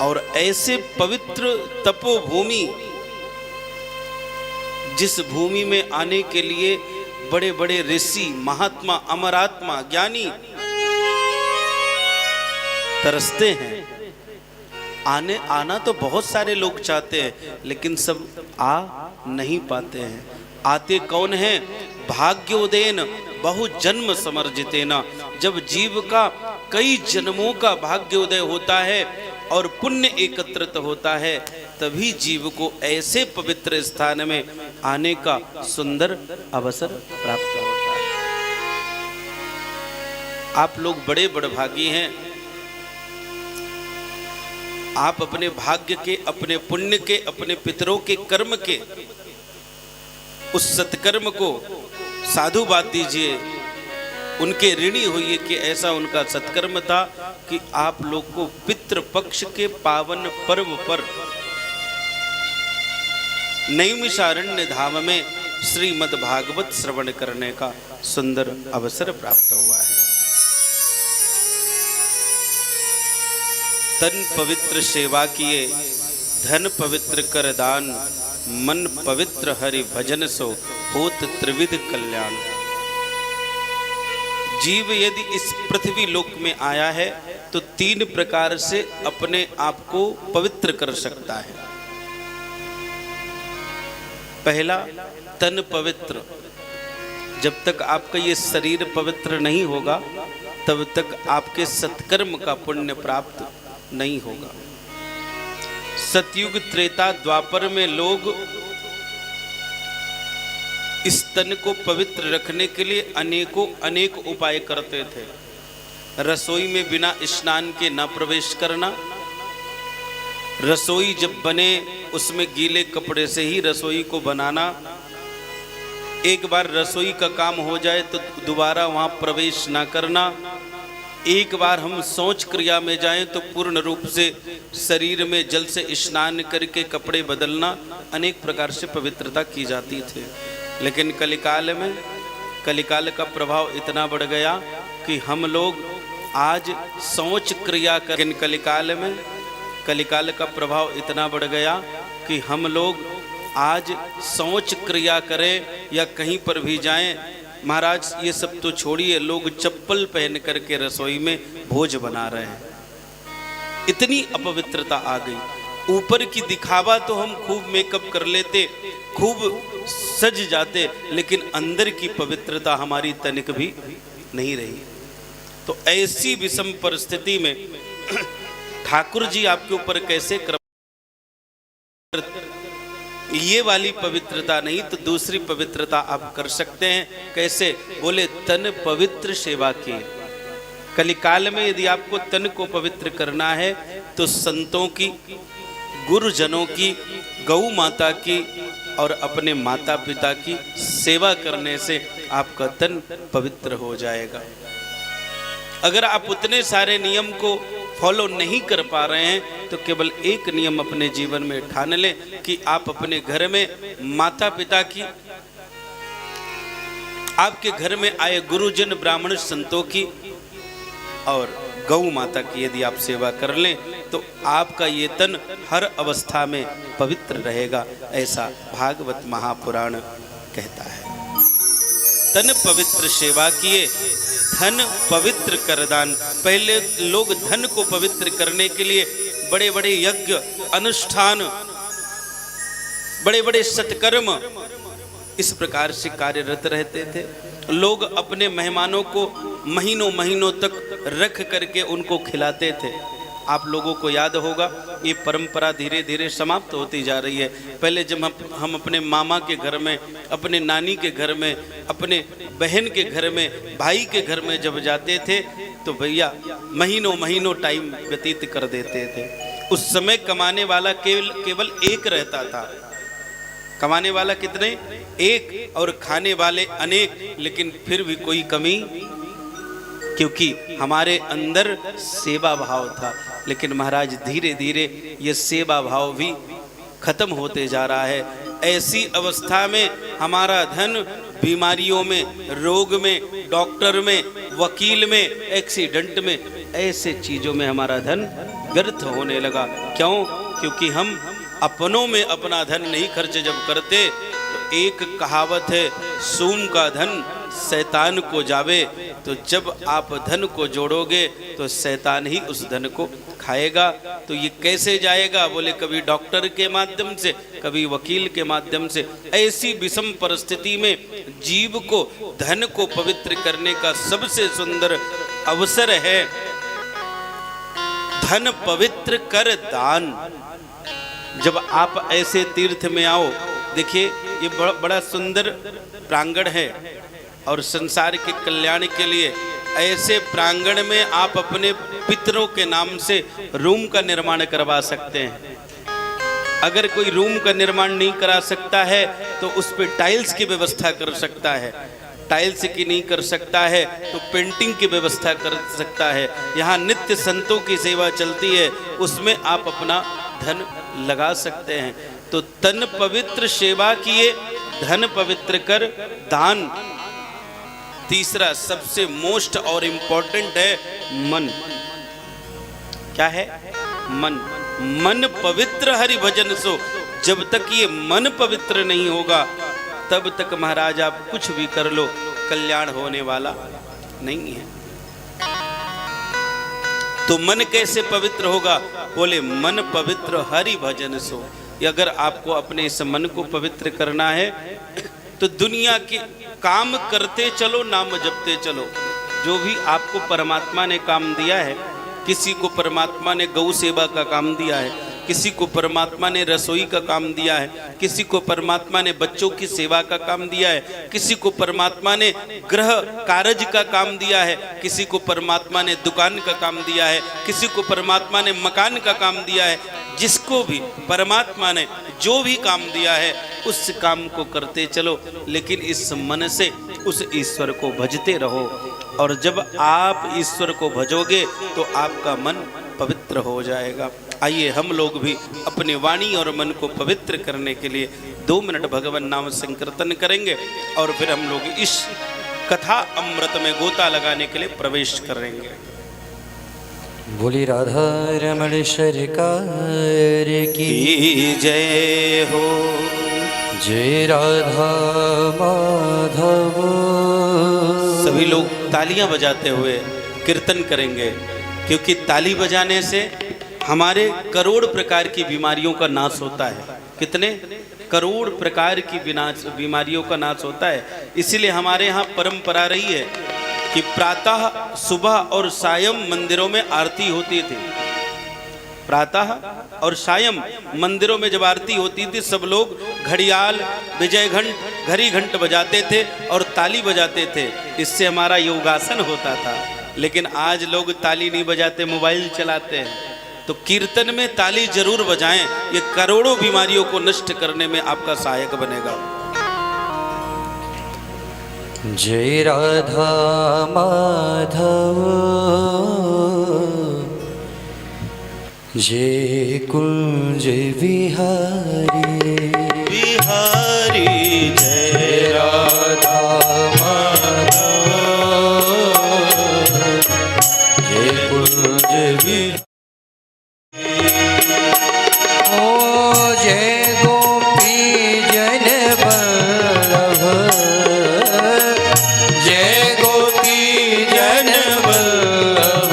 और ऐसे पवित्र तपोभूमि, जिस भूमि में आने के लिए बड़े बड़े ऋषि, महात्मा, अमरात्मा, ज्ञानी तरसते हैं, आना तो बहुत सारे लोग चाहते हैं, लेकिन सब आ नहीं पाते हैं। आते कौन हैं? भाग्योदयन बहु जन्म समर्जितेन। जब जीव का कई जन्मों का भाग्योदय होता है और पुण्य एकत्रित होता है, तभी जीव को ऐसे पवित्र स्थान में आने का सुंदर अवसर प्राप्त होता है। आप लोग बड़े बड़भागी हैं। आप अपने भाग्य के, अपने पुण्य के, अपने पितरों के कर्म के उस सत्कर्म को साधुवाद दीजिए, उनके ऋणी होइए कि ऐसा उनका सत्कर्म था कि आप लोग को पितृपक्ष के पावन पर्व पर नैमिषारण्य धाम में श्रीमद् भागवत श्रवण करने का सुंदर अवसर प्राप्त हुआ है। तन पवित्र सेवा किए, धन पवित्र कर दान, मन पवित्र हरि भजन सो होत त्रिविध कल्याण। जीव यदि इस पृथ्वी लोक में आया है तो 3 प्रकार से अपने आप को पवित्र कर सकता है। पहला, तन पवित्र। जब तक आपका ये शरीर पवित्र नहीं होगा, तब तक आपके सत्कर्म का पुण्य प्राप्त नहीं होगा। सतयुग, त्रेता, द्वापर में लोग इस तन को पवित्र रखने के लिए अनेक उपाय करते थे। रसोई में बिना स्नान के न प्रवेश करना, रसोई जब बने उसमें गीले कपड़े से ही रसोई को बनाना, एक बार रसोई का काम हो जाए तो दोबारा वहां प्रवेश ना करना, एक बार हम शौच क्रिया में जाएं तो पूर्ण रूप से शरीर में जल से स्नान करके कपड़े बदलना, अनेक प्रकार से पवित्रता की जाती थी। लेकिन कलिकाल में, कलिकाल का प्रभाव इतना बढ़ गया कि हम लोग आज शौच क्रिया कर, लेकिन कलिकाल का प्रभाव इतना बढ़ गया कि हम लोग आज शौच क्रिया करें या कहीं पर भी जाएं, महाराज ये सब तो छोड़िए, लोग चप्पल पहन करके रसोई में भोज बना रहे हैं। इतनी अपवित्रता आ गई। ऊपर की दिखावा तो हम खूब मेकअप कर लेते, खूब सज जाते, लेकिन अंदर की पवित्रता हमारी तनिक भी नहीं रही। तो ऐसी विषम परिस्थिति में ठाकुर जी आपके ऊपर कैसे ये वाली पवित्रता नहीं तो दूसरी पवित्रता आप कर सकते हैं। कैसे? बोले तन पवित्र सेवा की। कलिकाल में यदि आपको तन को पवित्र करना है तो संतों की, गुरुजनों की, गौ माता की और अपने माता पिता की सेवा करने से आपका तन पवित्र हो जाएगा। अगर आप उतने सारे नियम को फॉलो नहीं कर पा रहे हैं तो केवल एक नियम अपने जीवन में ठान लें कि आप अपने घर में माता पिता की, आपके घर में आए गुरुजन, ब्राह्मण, संतों की और गौ माता की यदि आप सेवा कर लें तो आपका ये तन हर अवस्था में पवित्र रहेगा, ऐसा भागवत महापुराण कहता है। तन पवित्र सेवा किए, धन पवित्र कर दान। पहले लोग धन को पवित्र करने के लिए बड़े बड़े यज्ञ, अनुष्ठान, बड़े बड़े सत्कर्म इस प्रकार से कार्यरत रहते थे। लोग अपने मेहमानों को महीनों महीनों तक रख करके उनको खिलाते थे। आप लोगों को याद होगा ये परंपरा धीरे धीरे समाप्त होती जा रही है। पहले जब हम अपने मामा के घर में, अपने नानी के घर में, अपने बहन के घर में, भाई के घर में जब जाते थे तो भैया महीनों महीनों टाइम व्यतीत कर देते थे। उस समय कमाने वाला केवल एक रहता था। कमाने वाला कितने? एक, और खाने वाले अनेक, लेकिन फिर भी कोई कमी, क्योंकि हमारे अंदर सेवा भाव था। लेकिन महाराज धीरे धीरे ये सेवा भाव भी खत्म होते जा रहा है। ऐसी अवस्था में हमारा धन बीमारियों में, रोग में, डॉक्टर में, वकील में, एक्सीडेंट में, ऐसे चीजों में हमारा धन व्यर्थ होने लगा। क्यों? क्योंकि हम अपनों में अपना धन नहीं खर्च जब करते, तो एक कहावत है, सूम का धन शैतान को जावे। तो जब आप धन को जोड़ोगे तो शैतान ही उस धन को खाएगा। तो ये कैसे जाएगा? बोले कभी डॉक्टर के माध्यम से, कभी वकील के माध्यम से। ऐसी विषम परिस्थिति में जीव को धन को पवित्र करने का सबसे सुंदर अवसर है धन पवित्र कर दान। जब आप ऐसे तीर्थ में आओ, देखिए ये बड़ा सुंदर प्रांगण है और संसार के कल्याण के लिए ऐसे प्रांगण में आप अपने पितरों के नाम से रूम का निर्माण करवा सकते हैं। अगर कोई रूम का निर्माण नहीं करा सकता है तो उस पर टाइल्स की व्यवस्था कर सकता है, टाइल्स की नहीं कर सकता है तो पेंटिंग की व्यवस्था कर सकता है। यहाँ नित्य संतों की सेवा चलती है, उसमें आप अपना धन लगा सकते हैं। तो तन पवित्र सेवा किए, धन पवित्र कर दान। तीसरा सबसे मोस्ट और इम्पोर्टेंट है मन। क्या है? मन। मन पवित्र हरि भजन सो। जब तक ये मन पवित्र नहीं होगा तब तक महाराज आप कुछ भी कर लो, कल्याण होने वाला नहीं है। तो मन कैसे पवित्र होगा? बोले मन पवित्र हरि भजन सो। अगर आपको अपने इस मन को पवित्र करना है तो दुनिया के काम करते चलो, नाम जपते चलो। जो भी आपको परमात्मा ने काम दिया है, किसी को परमात्मा ने गौ सेवा का काम दिया है, किसी को परमात्मा ने रसोई का काम दिया है, किसी को परमात्मा ने बच्चों की सेवा का काम दिया है, किसी को परमात्मा ने गृह कार्य का काम दिया है, किसी को परमात्मा ने दुकान का काम दिया है, किसी को परमात्मा ने मकान का काम दिया है। जिसको भी परमात्मा ने जो भी काम दिया है उस काम को करते चलो, लेकिन इस मन से उस ईश्वर को भजते रहो। और जब आप ईश्वर को भजोगे तो आपका मन पवित्र हो जाएगा। आइए हम लोग भी अपने वाणी और मन को पवित्र करने के लिए 2 मिनट भगवान नाम संकीर्तन करेंगे और फिर हम लोग इस कथा अमृत में गोता लगाने के लिए प्रवेश करेंगे। बोली राधा रमण सरकार की जय हो। जय राधा माधव। सभी लोग तालियां बजाते हुए कीर्तन करेंगे, क्योंकि ताली बजाने से हमारे करोड़ प्रकार की बीमारियों का नाश होता है। कितने करोड़ प्रकार की बीमारियों का नाश होता है। इसीलिए हमारे यहाँ परंपरा रही है कि प्रातः सुबह और सायं मंदिरों में आरती होती थी। प्रातः और सायं मंदिरों में जब आरती होती थी, सब लोग घड़ियाल, विजय घंट, घड़ी घंट बजाते थे और ताली बजाते थे। इससे हमारा योगासन होता था। लेकिन आज लोग ताली नहीं बजाते, मोबाइल चलाते हैं। तो कीर्तन में ताली जरूर बजाएं, ये करोड़ों बीमारियों को नष्ट करने में आपका सहायक बनेगा। जय राधा माधव। जय कुंज बिहारी बिहारी। जय राधा माधव। जय कुंज बिहारी। ओ जय गोपी जन वल्लभ। जय गोपी जन वल्लभ।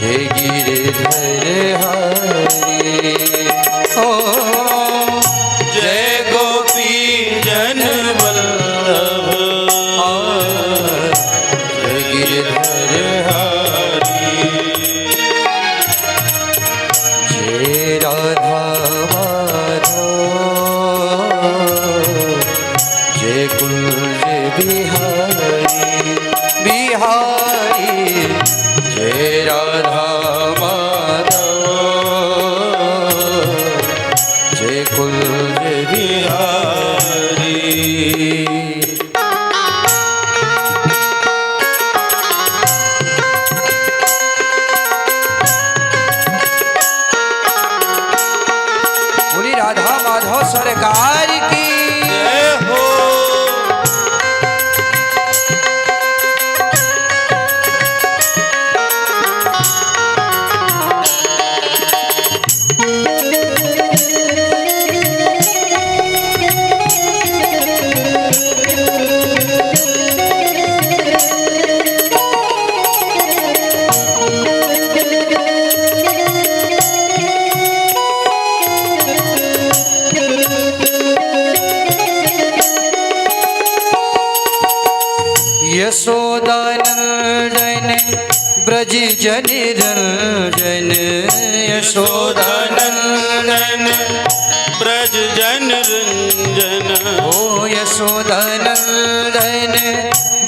जय गिरधर हरि। ओ जय गोपी जन वल्लभ। जय गिरधर हरि। जय राधा माधव। जय कुंज बिहारी बिहारी। जय राधा माधव। जय कुंज बिहारी। बोली राधा माधव सरकार की जय हो। जन रंजन यशोदानंदन ब्रज जन रंजन ओ यशोदानंदन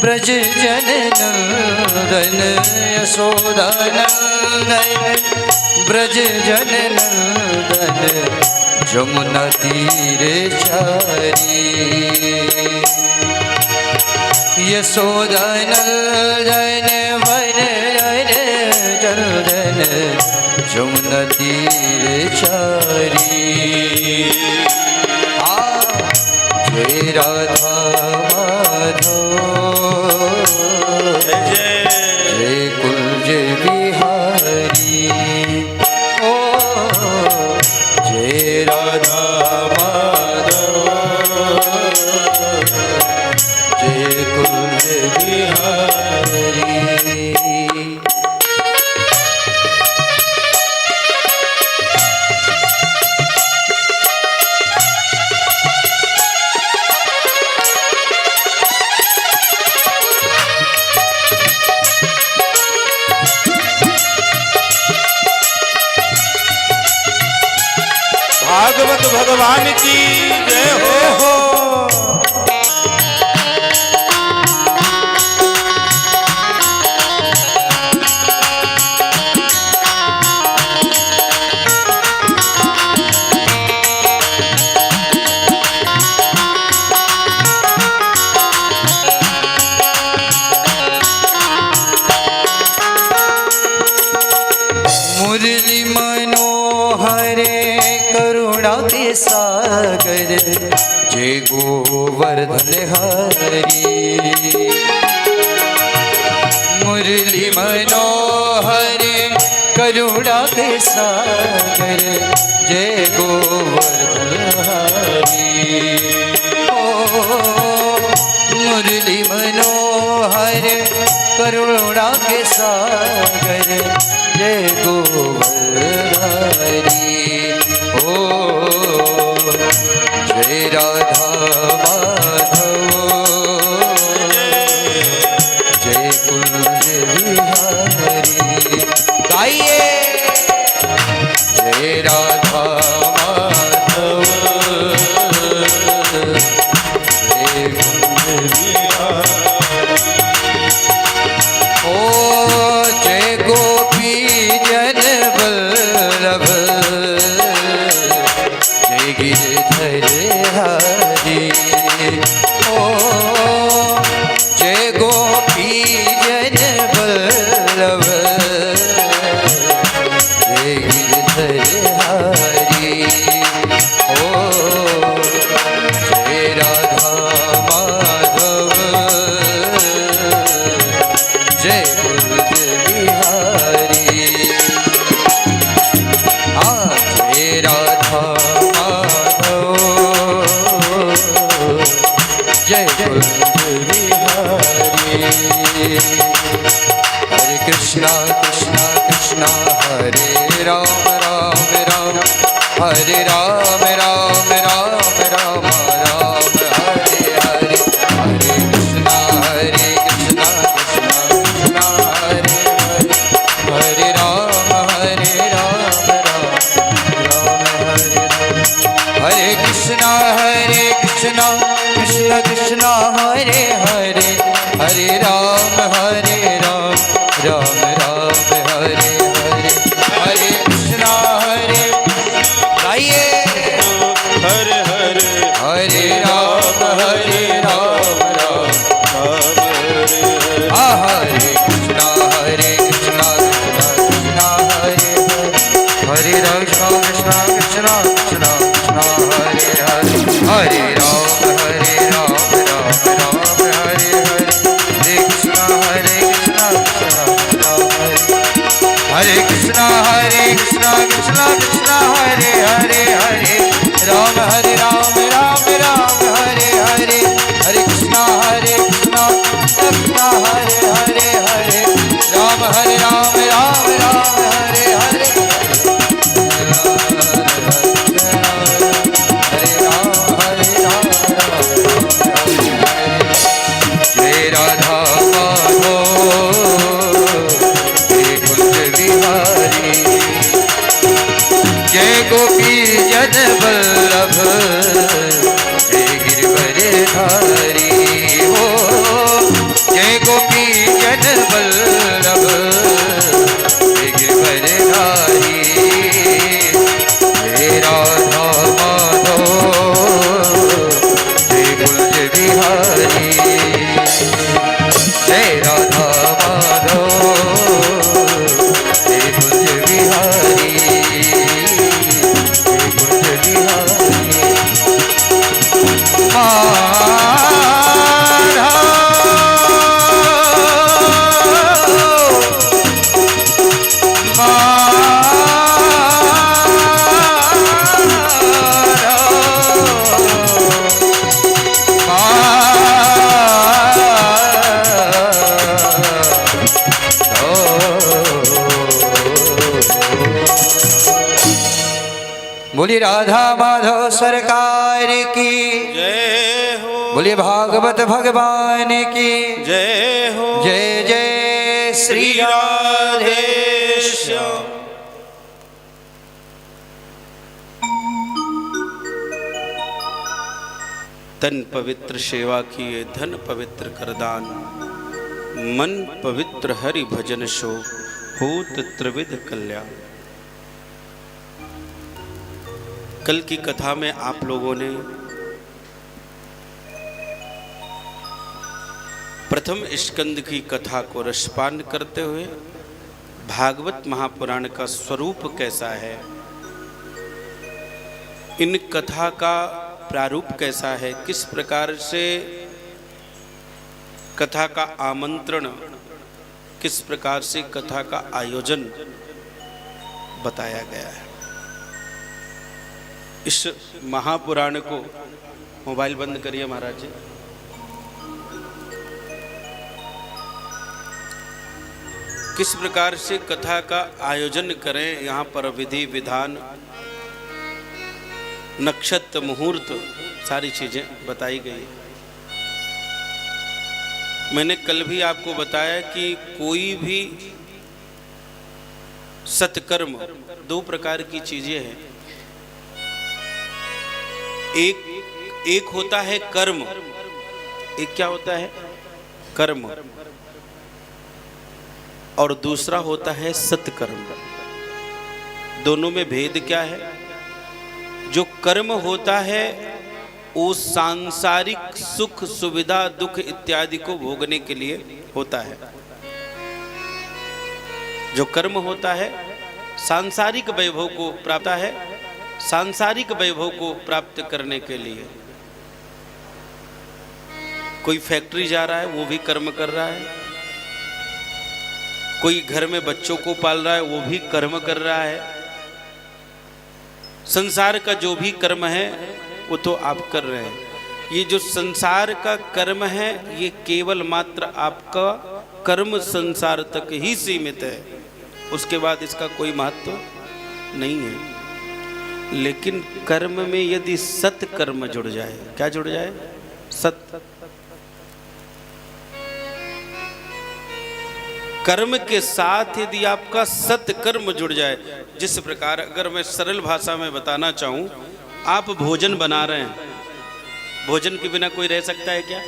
ब्रज जन नंदन यशोदानंदन ब्रज जन नंदन जमुना तीरे चारी यशोदानंदन वन जन जमुना तीरे चारी जय राधा माधव जय कुंज बिहारी ओ जय राधा माधव जय कुंज बिहारी भागवत भगवान की जय हो। मुरली मनोहरे करुणा के सागर जय गोवर्धन हरि मुरली मनोहरे करुणा के सागर जय गोवर्धन हरि ओ मुरली मनोहरे करुणा के सागर जय गोवर्धन ओ जय राधा माधव जय कुंज बिहारी गाइए जय राधा माधव जय कुंज बिहारी ओ जय गोपी जन बल्लभ जय गिरधर हरि ओ जय गोपी जन बल्लभ जय गिरधर हरि ओ जय राधा माधव जय कुंज बिहारी जय राधा माधव जय कुंज बिहारी हरे कृष्णा कृष्णा कृष्णा हरे राम राम राम हरे राम राम राम राम राम हरे हरे हरे कृष्णा कृष्णा कृष्णा हरे हरे हरे राम राम राम हरे हरे कृष्णा कृष्णा कृष्णा हरे हरे हरे राम राम राम हरे हरे हरे कृष्णा गाइए हरे हरे हरे राम राम राम हरे हरे हरे कृष्णा कृष्णा कृष्णा हरे हरे कृष्णा कृष्णा कृष्णा कृष्णा हरे हरे हरे राम राम राम हरे हरे हरे कृष्णा कृष्णा हरे कृष्णा कृष्णा कृष्णा हरे हरे हरे राम राम राम हरे हरे हरे कृष्णा कृष्णा हरे हरे हरे राम राम राम हरे हरे हरे राम जय राधा माधव जय कुंज जन वल्लभ जय गिरिवरधारी हो जय गोपी जन वल्लभ जय गिरिवरधारी जय राधा माधव जय कुंज बिहारी जय राधा माधव जय कुंज बिहारी जय कुंज बिहारी बोलिए राधा माधव सरकार की जय हो, बोलिए भागवत भगवान की जय हो, जय जय श्री राधे श्याम। तन पवित्र सेवा किए धन पवित्र करदान, मन पवित्र हरि भजन शो होत त्रिविध कल्याण। कल की कथा में आप लोगों ने प्रथम स्कंद की कथा को रसपान करते हुए भागवत महापुराण का स्वरूप कैसा है, इन कथा का प्रारूप कैसा है, किस प्रकार से कथा का आमंत्रण, किस प्रकार से कथा का आयोजन बताया गया है। इस महापुराण को मोबाइल बंद करिए महाराज जी। किस प्रकार से कथा का आयोजन करें, यहाँ पर विधि विधान, नक्षत्र मुहूर्त, सारी चीजें बताई गई। मैंने कल भी आपको बताया कि कोई भी सत्कर्म दो प्रकार की चीजें हैं। एक होता है कर्म, एक क्या होता है कर्म, और दूसरा होता है सत्कर्म। दोनों में भेद क्या है? जो कर्म होता है वो सांसारिक सुख सुविधा दुख इत्यादि को भोगने के लिए होता है। जो कर्म होता है सांसारिक वैभव को प्राप्त है, सांसारिक वैभव को प्राप्त करने के लिए। कोई फैक्ट्री जा रहा है वो भी कर्म कर रहा है, कोई घर में बच्चों को पाल रहा है वो भी कर्म कर रहा है। संसार का जो भी कर्म है वो तो आप कर रहे हैं। ये जो संसार का कर्म है ये केवल मात्र आपका कर्म संसार तक ही सीमित है, उसके बाद इसका कोई महत्व नहीं है। लेकिन कर्म में यदि सत कर्म जुड़ जाए, क्या जुड़ जाए? सत कर्म के साथ यदि आपका सत कर्म जुड़ जाए, जिस प्रकार अगर मैं सरल भाषा में बताना चाहूं, आप भोजन बना रहे हैं, भोजन के बिना कोई रह सकता है क्या?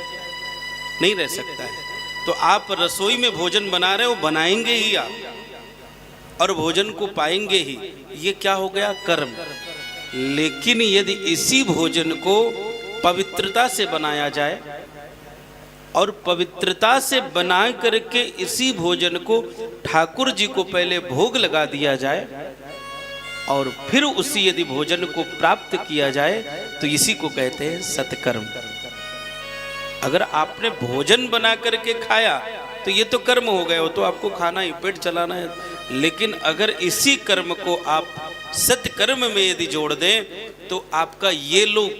नहीं रह सकता है। तो आप रसोई में भोजन बना रहे हो, बनाएंगे ही आप और भोजन को पाएंगे ही, ये क्या हो गया? कर्म। लेकिन यदि इसी भोजन को पवित्रता से बनाया जाए और पवित्रता से बना करके इसी भोजन को ठाकुर जी को पहले भोग लगा दिया जाए और फिर उसी यदि भोजन को प्राप्त किया जाए तो इसी को कहते हैं सत्कर्म। अगर आपने भोजन बना करके खाया तो ये तो कर्म हो गए, हो तो आपको खाना ही, पेट चलाना है। लेकिन अगर इसी कर्म को आप सत्कर्म में यदि जोड़ दें तो आपका ये लोक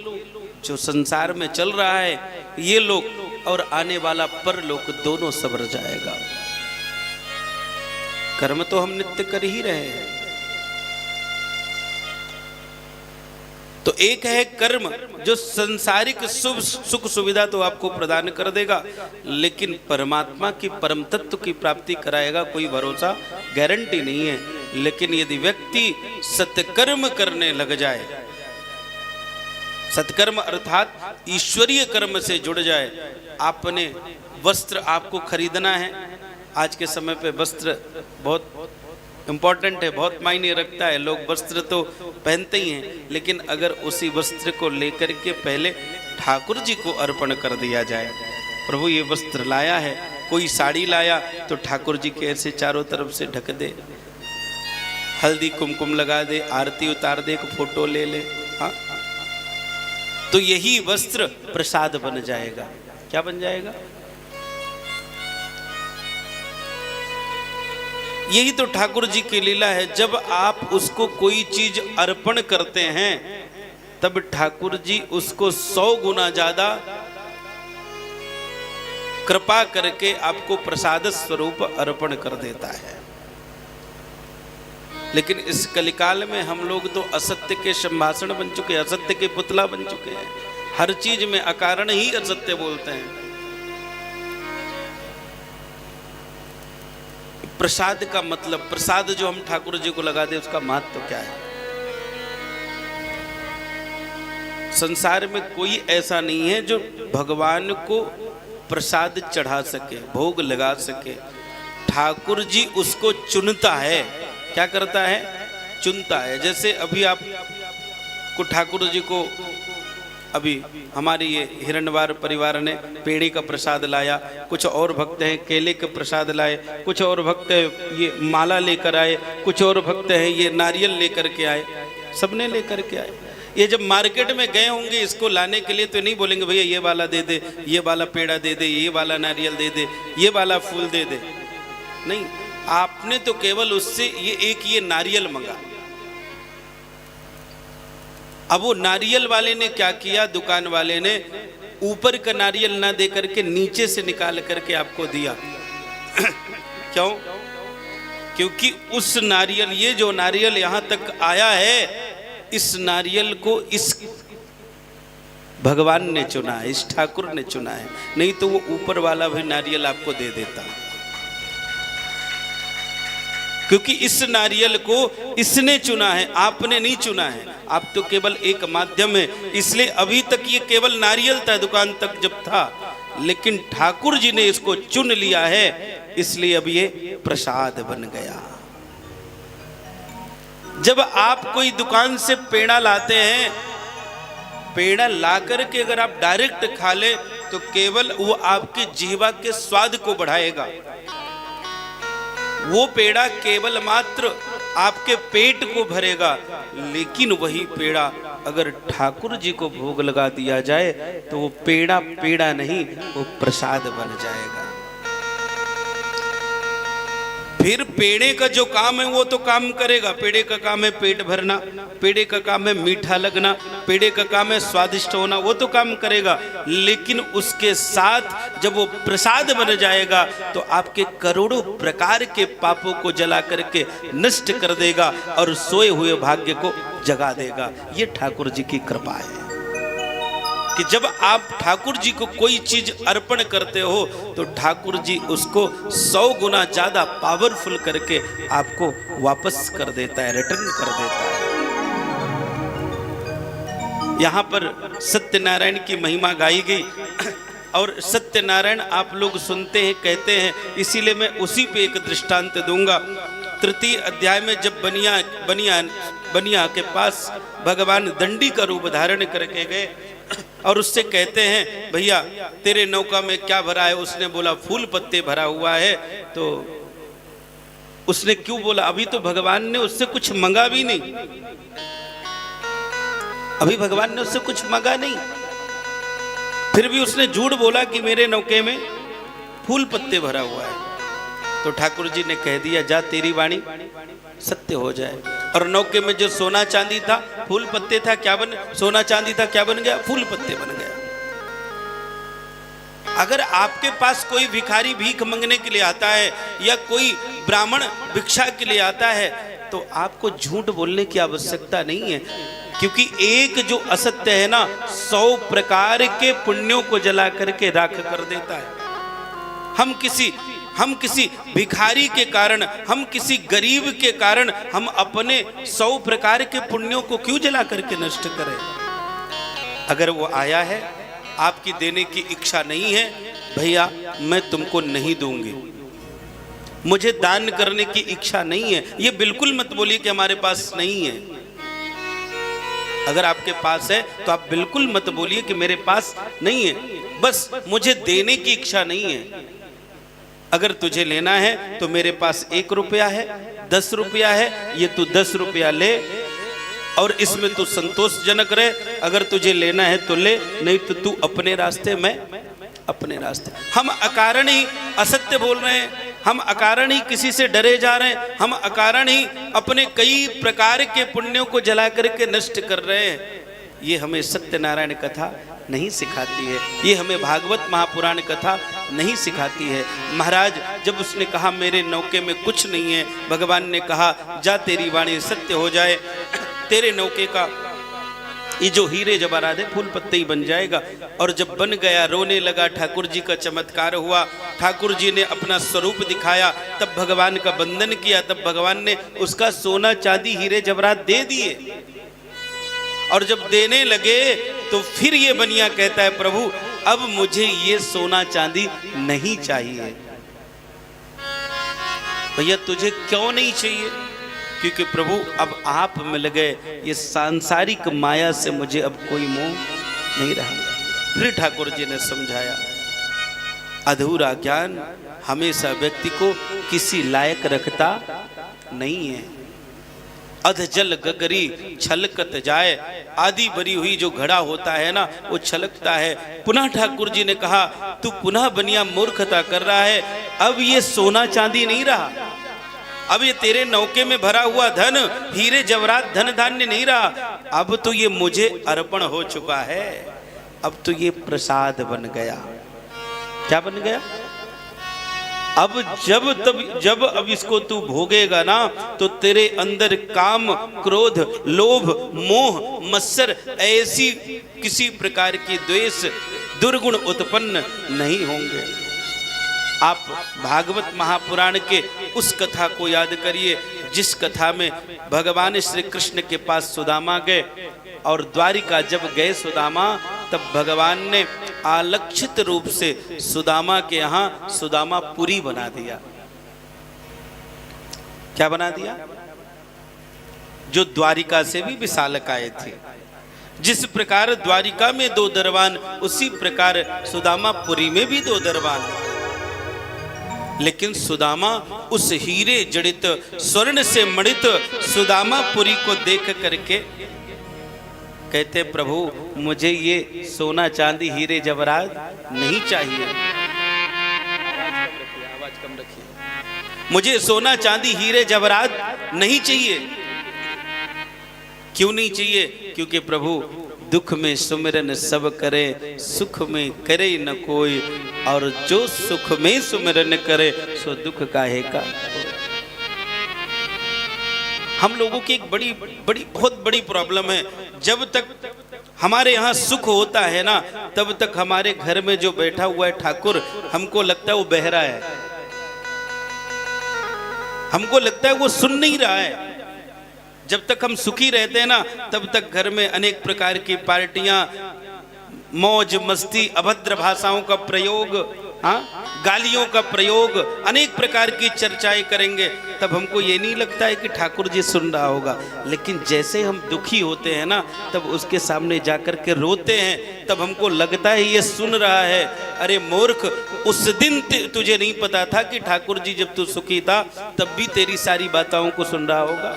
जो संसार में चल रहा है, ये लोक और आने वाला परलोक दोनों सवर जाएगा। कर्म तो हम नित्य कर ही रहे हैं। तो एक है कर्म जो संसारिक सुख सुविधा तो आपको प्रदान कर देगा, लेकिन परमात्मा की परम तत्व की प्राप्ति कराएगा कोई भरोसा गारंटी नहीं है। लेकिन यदि व्यक्ति सत्कर्म करने लग जाए सत्कर्म अर्थात ईश्वरीय कर्म से जुड़ जाए। आपने वस्त्र आपको खरीदना है, आज के समय पे वस्त्र बहुत इम्पोर्टेंट है, बहुत मायने रखता है। लोग वस्त्र तो पहनते ही हैं, लेकिन अगर उसी वस्त्र को लेकर के पहले ठाकुर जी को अर्पण कर दिया जाए, प्रभु ये वस्त्र लाया है, कोई साड़ी लाया तो ठाकुर जी के ऐसे चारों तरफ से ढक दे, हल्दी कुमकुम लगा दे, आरती उतार दे, एक फोटो ले ले, हाँ, तो यही वस्त्र प्रसाद बन जाएगा। क्या बन जाएगा? यही तो ठाकुर जी की लीला है। जब आप उसको कोई चीज अर्पण करते हैं तब ठाकुर जी उसको 100 गुना ज्यादा कृपा करके आपको प्रसाद स्वरूप अर्पण कर देता है। लेकिन इस कलिकाल में हम लोग तो असत्य के संभाषण बन चुके हैं, असत्य के पुतला बन चुके हैं, हर चीज में अकारण ही असत्य बोलते हैं। प्रसाद का मतलब, प्रसाद जो हम ठाकुर जी को लगा दे उसका महत्व तो क्या है? संसार में कोई ऐसा नहीं है जो भगवान को प्रसाद चढ़ा सके, भोग लगा सके। ठाकुर जी उसको चुनता है। क्या करता है? चुनता है। जैसे अभी आप को ठाकुर जी को, अभी हमारी ये हिरणवार परिवार ने पेड़ी का प्रसाद लाया, कुछ और भक्त हैं केले का प्रसाद लाए, कुछ और भक्त ये माला लेकर आए, कुछ और भक्त हैं ये नारियल लेकर के आए, सबने लेकर के आए। ये जब मार्केट में गए होंगे इसको लाने के लिए तो नहीं बोलेंगे भैया ये वाला दे दे, ये वाला पेड़ा दे दे, ये वाला नारियल दे दे, ये वाला फूल दे दे, नहीं, आपने तो केवल उससे ये नारियल मंगा। अब वो नारियल वाले ने क्या किया, दुकान वाले ने ऊपर का नारियल ना दे करके नीचे से निकाल करके आपको दिया। क्यों? क्योंकि उस नारियल, ये जो नारियल यहां तक आया है, इस नारियल को इस भगवान ने चुना है, इस ठाकुर ने चुना है, नहीं तो वो ऊपर वाला भी नारियल आपको दे देता। क्योंकि इस नारियल को इसने चुना है, आपने नहीं चुना है। आप तो केवल एक माध्यम है। इसलिए अभी तक ये केवल नारियल था दुकान तक जब था, लेकिन ठाकुर जी ने इसको चुन लिया है, इसलिए अब ये प्रसाद बन गया। जब आप कोई दुकान से पेड़ा लाते हैं, पेड़ा ला करके अगर आप डायरेक्ट खा ले तो केवल वो आपके जीवा के स्वाद को बढ़ाएगा। वो पेड़ा केवल मात्र आपके पेट को भरेगा, लेकिन वही पेड़ा अगर ठाकुर जी को भोग लगा दिया जाए तो वो पेड़ा पेड़ा नहीं, वो प्रसाद बन जाएगा। फिर पेड़े का जो काम है वो तो काम करेगा। पेड़े का काम है पेट भरना, पेड़े का काम है मीठा लगना, पेड़े का काम है स्वादिष्ट होना, वो तो काम करेगा। लेकिन उसके साथ जब वो प्रसाद बन जाएगा तो आपके करोड़ों प्रकार के पापों को जला करके नष्ट कर देगा और सोए हुए भाग्य को जगा देगा। ये ठाकुर जी की कृपा है कि जब आप ठाकुर जी को कोई चीज अर्पण करते हो तो ठाकुर जी उसको 100 गुना ज्यादा पावरफुल करके आपको वापस कर देता है, रिटर्न कर देता है। यहाँ पर सत्यनारायण की महिमा गाई गई और सत्यनारायण आप लोग सुनते हैं, कहते हैं, इसीलिए मैं उसी पे एक दृष्टांत दूंगा। तृतीय अध्याय में जब बनिया के पास भगवान दंडी का रूप धारण करके गए और उससे कहते हैं भैया तेरे नौका में क्या भरा है? उसने बोला फूल पत्ते भरा हुआ है। तो उसने क्यों बोला? अभी तो भगवान ने उससे कुछ मंगा भी नहीं, अभी भगवान ने उससे कुछ मंगा नहीं, फिर भी उसने झूठ बोला कि मेरे नौके में फूल पत्ते भरा हुआ है। तो ठाकुर जी ने कह दिया जा तेरी वाणी सत्य हो जाए। और नौके में जो सोना चांदी था, फूल पत्ते था, क्या बन, सोना चांदी था, क्या बन गया? फूल पत्ते बन गया। अगर आपके पास कोई भिखारी भीख मांगने के लिए आता है या कोई ब्राह्मण भिक्षा के लिए आता है तो आपको झूठ बोलने की आवश्यकता नहीं है, क्योंकि एक जो असत्य है ना 100 प्रकार के पुण्यों को जला करके राख कर देता है। हम किसी भिखारी के कारण, हम किसी गरीब के कारण हम अपने 100 प्रकार के पुण्यों को क्यों जला करके नष्ट करें? अगर वो आया है, आपकी देने की इच्छा नहीं है, भैया मैं तुमको नहीं दूंगी, मुझे दान करने की इच्छा नहीं है, ये बिल्कुल मत बोलिए कि हमारे पास नहीं है। अगर आपके पास है तो आप बिल्कुल मत बोलिए कि मेरे पास नहीं है, बस मुझे देने की इच्छा नहीं है। अगर तुझे लेना है तो मेरे पास 1 रुपया है, 10 रुपया है, ये तू 10 रुपया ले और इसमें तू संतोषजनक रहे। अगर तुझे लेना है तो ले, नहीं तो तू अपने रास्ते, मैं अपने रास्ते। हम अकारण ही असत्य बोल रहे हैं, हम अकारण ही किसी से डरे जा रहे हैं, हम अकारण ही अपने कई प्रकार के पुण्यों को जला करके नष्ट कर रहे हैं। ये हमें सत्यनारायण कथा नहीं सिखाती है, ये हमें भागवत महापुराण कथा नहीं सिखाती है। महाराज जब उसने कहा मेरे नौके में कुछ नहीं है, भगवान ने कहा जा तेरी वाणी सत्य हो जाए, तेरे नौके का ये जो हीरे जवाहरात है फूल पत्ते ही बन जाएगा। और जब बन गया, रोने लगा, ठाकुर जी का चमत्कार हुआ, ठाकुर जी ने अपना स्वरूप दिखाया, तब भगवान का वंदन किया, तब भगवान ने उसका सोना चांदी हीरे जवाहरात दे दिए। और जब देने लगे तो फिर ये बनिया कहता है प्रभु अब मुझे ये सोना चांदी नहीं चाहिए। भैया तुझे क्यों नहीं चाहिए? क्योंकि प्रभु अब आप मिल गए, ये सांसारिक माया से मुझे अब कोई मोह नहीं रहा। फिर ठाकुर जी ने समझाया, अधूरा ज्ञान हमेशा व्यक्ति को किसी लायक रखता नहीं है। अध जल गगरी छलकत जाए, आदि भरी हुई जो घड़ा होता है ना वो छलकता है। पुनः ठाकुर जी ने कहा तू पुनः बनिया मूर्खता कर रहा है, अब ये सोना चांदी नहीं रहा, अब ये तेरे नौके में भरा हुआ धन हीरे जवाहरात धन धान्य नहीं रहा, अब तो ये मुझे अर्पण हो चुका है, अब तो ये प्रसाद बन गया। क्या बन गया? अब जब अब इसको तू भोगेगा ना तो तेरे अंदर काम क्रोध लोभ मोह मत्सर ऐसी किसी प्रकार की द्वेष दुर्गुण उत्पन्न नहीं होंगे। आप भागवत महापुराण के उस कथा को याद करिए जिस कथा में भगवान श्री कृष्ण के पास सुदामा गए और द्वारिका जब गए सुदामा, तब भगवान ने आलक्षित रूप से सुदामा के यहाँ सुदामापुरी बना दिया। क्या बना दिया? जो द्वारिका से भी विशालकाय थे। जिस प्रकार द्वारिका में 2 दरबान, उसी प्रकार सुदामापुरी में भी 2 दरबान। लेकिन सुदामा उस हीरे जड़ित स्वर्ण से मणित सुदामापुरी को देख करके कहते प्रभु मुझे ये सोना चांदी हीरे जवाहरात नहीं चाहिए, आवाज कम रखिए, मुझे सोना चांदी हीरे जवाहरात नहीं चाहिए। क्यों नहीं चाहिए? क्योंकि प्रभु दुख में सुमिरन सब करे, सुख में करे न कोई, और जो सुख में सुमिरन करे सो दुख काहे का। हम लोगों की एक बहुत बड़ी प्रॉब्लम है, जब तक हमारे यहाँ सुख होता है ना तब तक हमारे घर में जो बैठा हुआ है ठाकुर हमको लगता है वो बहरा है, हमको लगता है वो सुन नहीं रहा है। जब तक हम सुखी रहते हैं ना तब तक घर में अनेक प्रकार की पार्टियां, मौज मस्ती, अभद्र भाषाओं का प्रयोग, गालियों का प्रयोग, अनेक प्रकार की चर्चाएं करेंगे, तब हमको ये नहीं लगता है कि ठाकुर जी सुन रहा होगा। लेकिन जैसे हम दुखी होते हैं ना तब उसके सामने जाकर के रोते हैं, तब हमको लगता है ये सुन रहा है। अरे मूर्ख, उस दिन तुझे नहीं पता था कि ठाकुर जी जब तू सुखी था तब भी तेरी सारी बातों को सुन रहा होगा।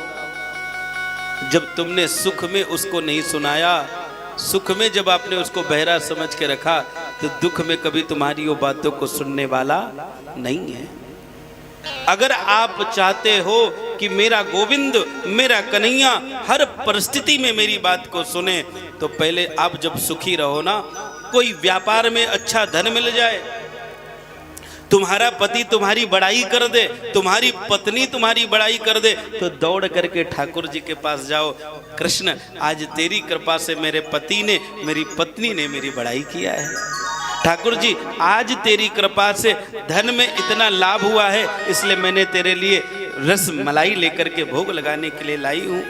जब तुमने सुख में उसको नहीं सुनाया, सुख में जब आपने उसको बहरा समझ के रखा, तो दुख में कभी तुम्हारी वो बातों को सुनने वाला नहीं है। अगर आप चाहते हो कि मेरा गोविंद, मेरा कन्हैया हर परिस्थिति में मेरी बात को सुने, तो पहले आप जब सुखी रहो ना, कोई व्यापार में अच्छा धन मिल जाए, तुम्हारा पति तुम्हारी बड़ाई कर दे, तुम्हारी पत्नी तुम्हारी बड़ाई कर दे, तो दौड़ करके ठाकुर जी के पास जाओ, कृष्ण आज तेरी कृपा से मेरे पति ने, मेरी पत्नी ने मेरी बड़ाई किया है। ठाकुर जी आज तेरी कृपा से धन में इतना लाभ हुआ है, इसलिए मैंने तेरे लिए रस मलाई लेकर के भोग लगाने के लिए लाई हूँ।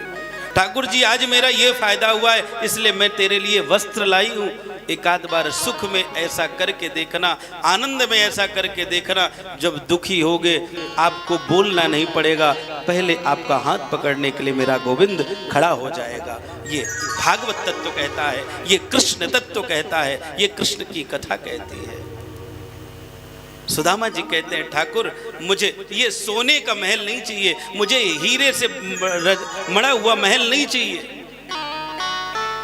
ठाकुर जी आज मेरा ये फायदा हुआ है, इसलिए मैं तेरे लिए वस्त्र लाई हूँ। एक आध बार सुख में ऐसा करके देखना, आनंद में ऐसा करके देखना। जब दुखी होगे आपको बोलना नहीं पड़ेगा, पहले आपका हाथ पकड़ने के लिए मेरा गोविंद खड़ा हो जाएगा। ये भागवत तत्व कहता है, ये कृष्ण तत्व कहता है, ये कृष्ण की कथा कहती है। सुदामा जी कहते हैं ठाकुर मुझे ये सोने का महल नहीं चाहिए, मुझे हीरे से मड़ा हुआ महल नहीं चाहिए।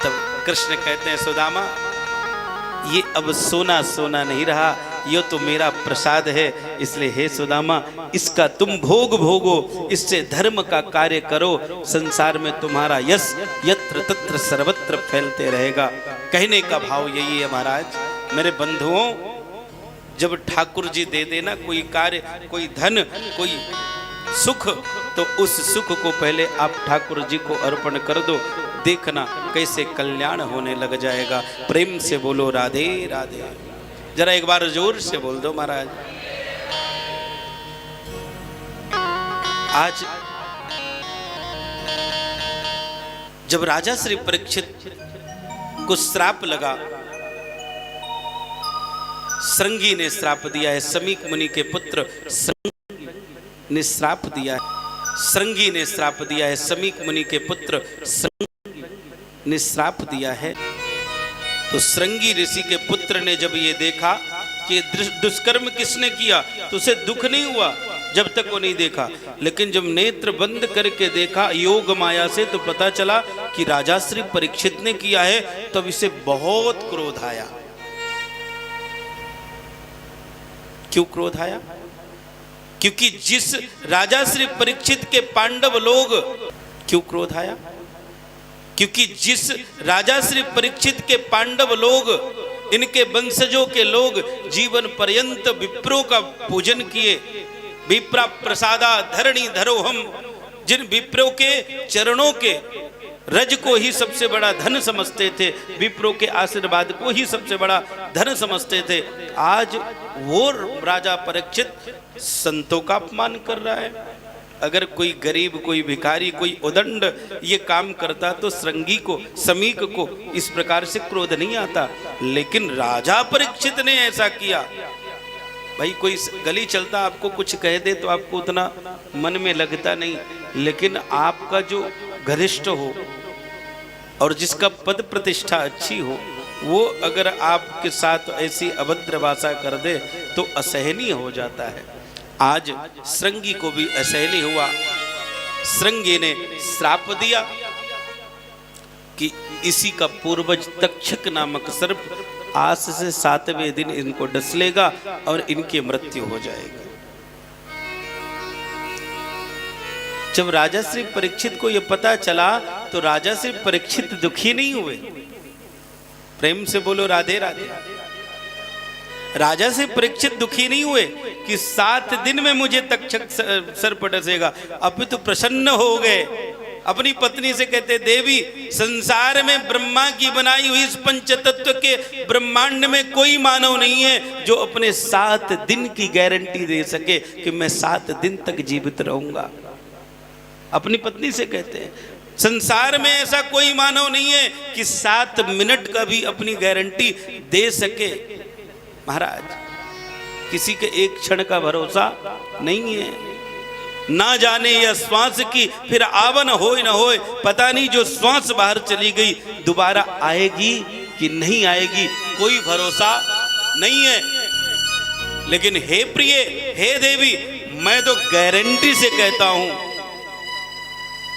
तब कृष्ण कहते हैं सुदामा ये अब सोना सोना नहीं रहा, ये तो मेरा प्रसाद है, इसलिए हे सुदामा इसका तुम भोग भोगो, इससे धर्म का कार्य करो, संसार में तुम्हारा यश यत्र तत्र सर्वत्र फैलते रहेगा। कहने का भाव यही है महाराज। मेरे बंधुओं, जब ठाकुर जी दे देना कोई कार्य, कोई धन, कोई सुख, तो उस सुख को पहले आप ठाकुर जी को अर्पण कर दो, देखना कैसे कल्याण होने लग जाएगा। प्रेम से बोलो राधे राधे। जरा एक बार जोर से बोल दो महाराज। आज जब राजा श्री परीक्षित को श्राप लगा, श्रृंगी ने श्राप दिया है, समीक मुनि के पुत्र श्रृंगी ने श्राप दिया है, श्रृंगी ने श्राप दिया है, समीक मुनि के पुत्र श्रृंगी ने श्राप दिया है। तो श्रृंगी ऋषि के पुत्र ने जब ये देखा कि दुष्कर्म किसने किया, तो उसे दुख नहीं हुआ जब तक वो नहीं देखा, लेकिन जब नेत्र बंद करके देखा योग माया से, तो पता चला कि राजा श्री परीक्षित ने किया है। तब इसे बहुत क्रोध आया। क्यों क्रोध आया? क्योंकि जिस राजा श्री परीक्षित के पांडव लोग, क्यों क्रोध आया? क्योंकि जिस राजा श्री परीक्षित के पांडव लोग, इनके वंशजों के लोग जीवन पर्यंत विप्रों का पूजन किए, विप्रा प्रसादा धरणी धरो हम, जिन विप्रों के चरणों के रज को ही सबसे बड़ा धन समझते थे, विप्रों के आशीर्वाद को ही सबसे बड़ा धन समझते थे, आज वो राजा परीक्षित संतों का अपमान कर रहा है। अगर कोई गरीब, कोई भिखारी, कोई उदंड ये काम करता तो श्रृंगी को, समीक को इस प्रकार से क्रोध नहीं आता, लेकिन राजा परीक्षित ने ऐसा किया। भाई कोई गली चलता आपको कुछ कह दे तो आपको उतना मन में लगता नहीं, लेकिन आपका जो घनिष्ठ हो और जिसका पद प्रतिष्ठा अच्छी हो, वो अगर आपके साथ ऐसी अभद्र भाषा कर दे तो असहनीय हो जाता है। आज श्रृंगी को भी असहनीय हुआ। श्रृंगी ने श्राप दिया कि इसी का पूर्वज तक्षक नामक सर्प आज से 7वें दिन इनको डस लेगा और इनकी मृत्यु हो जाएगी। जब राजा श्री परीक्षित को यह पता चला तो राजा श्री परीक्षित दुखी नहीं हुए। प्रेम से बोलो राधे राधे। राजा से परीक्षित दुखी नहीं हुए कि 7 दिन में मुझे तक्षक सर्प डसेगा, अब तो प्रसन्न हो गए। अपनी पत्नी से कहते, देवी संसार में ब्रह्मा की बनाई हुई इस पंच तत्व के ब्रह्मांड में कोई मानव नहीं है जो अपने 7 दिन की गारंटी दे सके कि मैं 7 दिन तक जीवित रहूंगा। अपनी पत्नी से कहते हैं, संसार में ऐसा कोई मानव नहीं है कि 7 मिनट का भी अपनी गारंटी दे सके। महाराज किसी के एक क्षण का भरोसा नहीं है। ना जाने यह श्वास की फिर आवन होए न होए, पता नहीं जो श्वास बाहर चली गई दोबारा आएगी कि नहीं आएगी, कोई भरोसा नहीं है। लेकिन हे प्रिय, हे देवी, मैं तो गारंटी से कहता हूं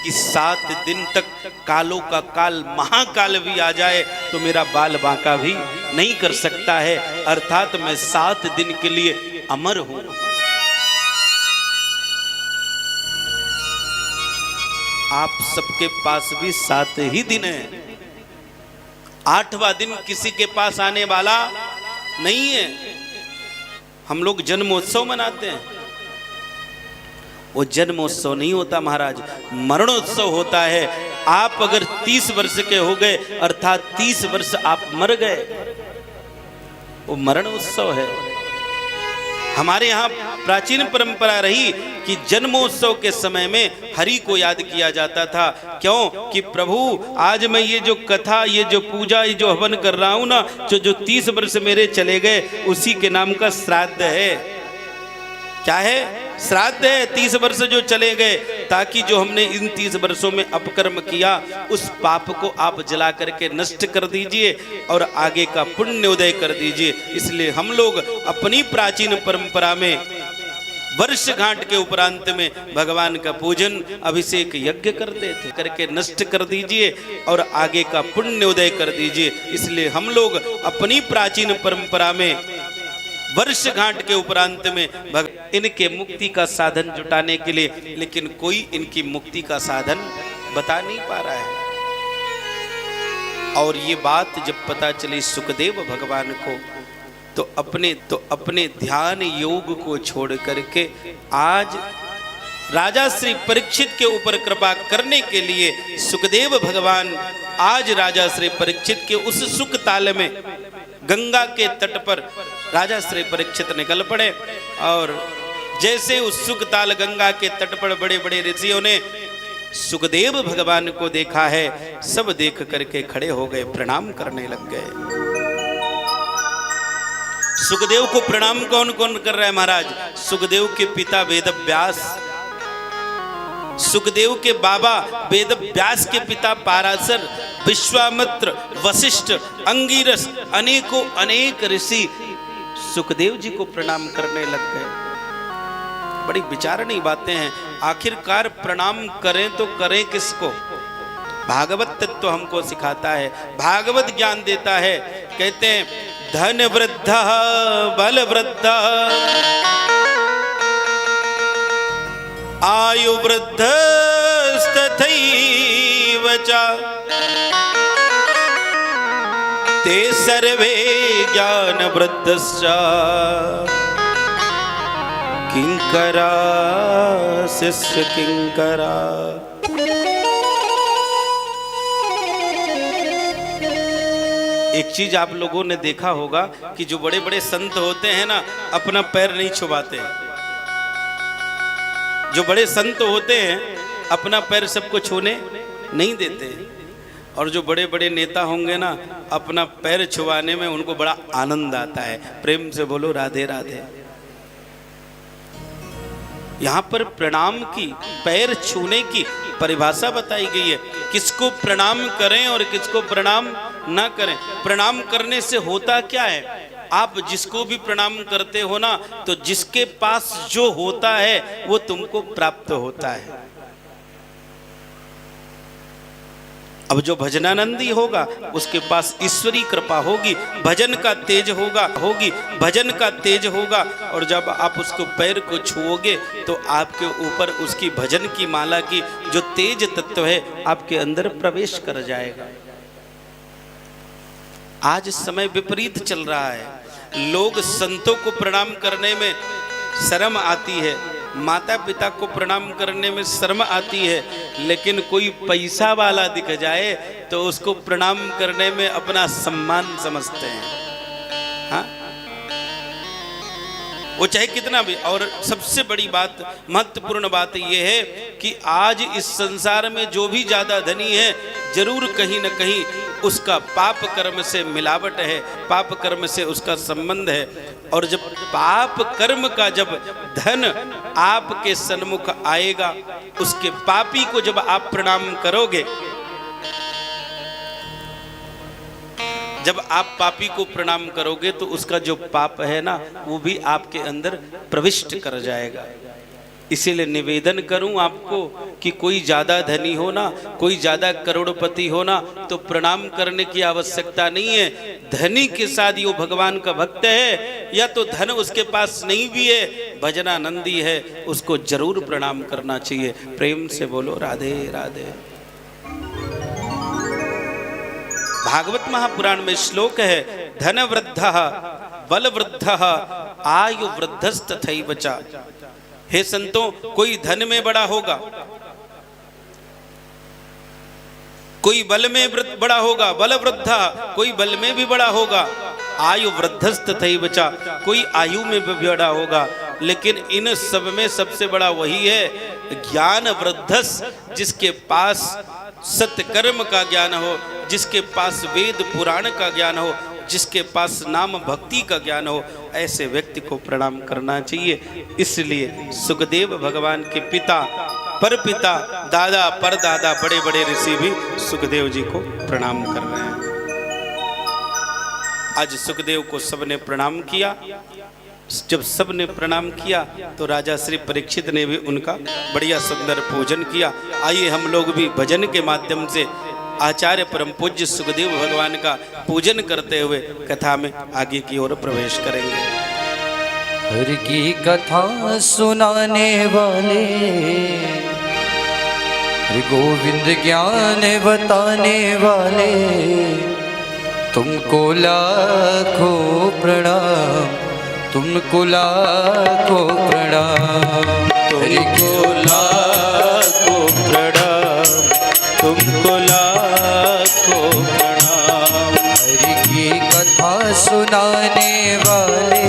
कि 7 दिन तक कालों का काल महाकाल भी आ जाए तो मेरा बाल बांका भी नहीं कर सकता है, अर्थात मैं 7 दिन के लिए अमर हूं। आप सबके पास भी 7 ही दिन है, 8वां दिन किसी के पास आने वाला नहीं है। हम लोग जन्मोत्सव मनाते हैं, वो जन्मोत्सव नहीं होता महाराज, मरणोत्सव होता है। आप अगर 30 वर्ष के हो गए अर्थात 30 वर्ष आप मर गए, वो मरणोत्सव है। हमारे यहाँ प्राचीन परंपरा रही कि जन्मोत्सव के समय में हरि को याद किया जाता था। क्यों कि प्रभु आज मैं ये जो कथा, ये जो पूजा, ये जो हवन कर रहा हूं ना, जो 30 वर्ष मेरे चले गए उसी के नाम का श्राद्ध है। क्या है? श्राद्ध है। 30 वर्ष जो चले गए, ताकि जो हमने इन 30 वर्षों में अपकर्म किया उस पाप को आप जला करके नष्ट कर दीजिए और आगे का पुण्य उदय कर दीजिए। इसलिए हम लोग अपनी प्राचीन परंपरा में वर्षगांठ के उपरांत में भगवान का पूजन, अभिषेक, यज्ञ करते थे। करके नष्ट कर दीजिए और आगे का पुण्य उदय कर दीजिए। इसलिए हम लोग अपनी प्राचीन परंपरा में वर्षगांठ के उपरांत में इनके मुक्ति का साधन जुटाने के लिए, लेकिन कोई इनकी मुक्ति का साधन बता नहीं पा रहा है। और ये बात जब पता चली सुखदेव भगवान को, तो अपने ध्यान योग को छोड़ करके आज राजा श्री परीक्षित के ऊपर कृपा करने के लिए सुखदेव भगवान आज राजा श्री परीक्षित के उस सुख ताल में गंगा के तट पर राजा श्री परीक्षित निकल पड़े। और जैसे उस सुख ताल गंगा के तट पर बड़े बड़े ऋषियों ने सुखदेव भगवान को देखा है, सब देख करके खड़े हो गए, प्रणाम करने लग गए। सुखदेव को प्रणाम कौन कौन कर रहा है महाराज? सुखदेव के पिता वेद व्यास, सुखदेव के बाबा वेद व्यास के पिता पाराशर, विश्वामित्र, वशिष्ठ, अंगिरस, अनेकों अनेक ऋषि सुखदेव जी को प्रणाम करने लग गए। बड़ी विचारणी बातें हैं। आखिरकार प्रणाम करें तो करें किसको? भागवत तत्व हमको सिखाता है, भागवत ज्ञान देता है। कहते हैं धन वृद्ध बल वृद्ध आयु वृद्ध तथैव च ते सर्वे ज्ञान वृद्धश्च किंकरा शिष्य किंकरा। एक चीज आप लोगों ने देखा होगा कि जो बड़े बड़े संत होते हैं ना, अपना पैर नहीं छुपाते हैं। जो बड़े संत होते हैं अपना पैर सबको छूने नहीं देते हैं। और जो बड़े बड़े नेता होंगे ना, अपना पैर छुआने में उनको बड़ा आनंद आता है। प्रेम से बोलो राधे राधे। यहाँ पर प्रणाम की, पैर छूने की परिभाषा बताई गई है। किसको प्रणाम करें और किसको प्रणाम ना करें। प्रणाम करने से होता क्या है? आप जिसको भी प्रणाम करते हो ना, तो जिसके पास जो होता है वो तुमको प्राप्त होता है। अब जो भजनानंदी होगा उसके पास ईश्वरी कृपा होगी, भजन का तेज होगी, भजन का तेज होगा। और जब आप उसको पैर को छुओगे तो आपके ऊपर उसकी भजन की माला की जो तेज तत्व है आपके अंदर प्रवेश कर जाएगा। आज समय विपरीत चल रहा है। लोग संतों को प्रणाम करने में शर्म आती है, माता पिता को प्रणाम करने में शर्म आती है, लेकिन कोई पैसा वाला दिख जाए तो उसको प्रणाम करने में अपना सम्मान समझते हैं। हाँ, वो चाहे कितना भी। और सबसे बड़ी बात, महत्वपूर्ण बात यह है कि आज इस संसार में जो भी ज्यादा धनी है, जरूर कहीं न कहीं उसका पाप कर्म से मिलावट है, पाप कर्म से उसका संबंध है। और जब पाप कर्म का जब धन आपके सन्मुख आएगा, उसके पापी को जब आप प्रणाम करोगे, जब आप पापी को प्रणाम करोगे तो उसका जो पाप है ना, वो भी आपके अंदर प्रविष्ट कर जाएगा। इसीलिए निवेदन करूं आपको कि कोई ज्यादा धनी हो ना, कोई ज्यादा करोड़पति हो ना, तो प्रणाम करने की आवश्यकता नहीं है। धनी के साथ वो भगवान का भक्त है, या तो धन उसके पास नहीं भी है, भजनानंदी है, उसको जरूर प्रणाम करना चाहिए। प्रेम से बोलो राधे राधे। भागवत महापुराण में श्लोक है, धन वृद्धः बल वृद्धः आयु वृद्धस्तथैव च। हे संतों, कोई धन में बड़ा होगा, कोई बल में बड़ा होगा, बल वृद्धा, कोई बल में भी बड़ा होगा, आयु वृद्धस्तथैव च, कोई आयु में भी बड़ा होगा, लेकिन इन सब में सबसे बड़ा वही है ज्ञान वृद्धस, जिसके पास सत्कर्म का ज्ञान हो, जिसके पास वेद पुराण का ज्ञान हो, जिसके पास नाम भक्ति का ज्ञान हो, ऐसे व्यक्ति को प्रणाम करना चाहिए। इसलिए सुखदेव भगवान के पिता, परपिता, दादा, परदादा, बड़े बड़े ऋषि भी सुखदेव जी को प्रणाम कर रहे हैं। आज सुखदेव को सबने प्रणाम किया। जब सबने प्रणाम किया तो राजा श्री परीक्षित ने भी उनका बढ़िया सुंदर पूजन किया। आइए हम लोग भी भजन के माध्यम से आचार्य परम पूज्य सुखदेव भगवान का पूजन करते हुए कथा में आगे की ओर प्रवेश करेंगे। हर की कथा सुनाने वाले, हर गोविंद ज्ञान बताने वाले, तुमको लाखों प्रणाम, तुमको लाखों प्रणाम, तुमको लाखों प्रणाम, तुमको लाखों प्रणाम। हरि की कथा सुनाने वाले,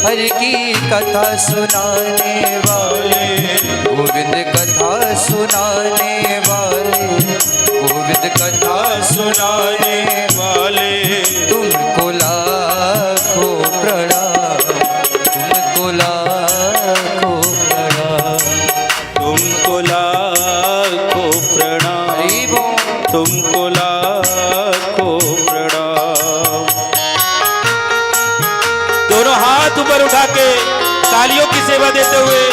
हरि की कथा सुनाने वाले, गोविंद कथा सुनाने वाले, गोविंद कथा सुनाने वाले, तुमको लाखों प्रणाम, तुमको लाखों प्रणाम, तुमको लाखों प्रणाम, हरि बोल। तुमको लाखों प्रणाम। दोनों हाथ ऊपर उठा के तालियों की सेवा देते हुए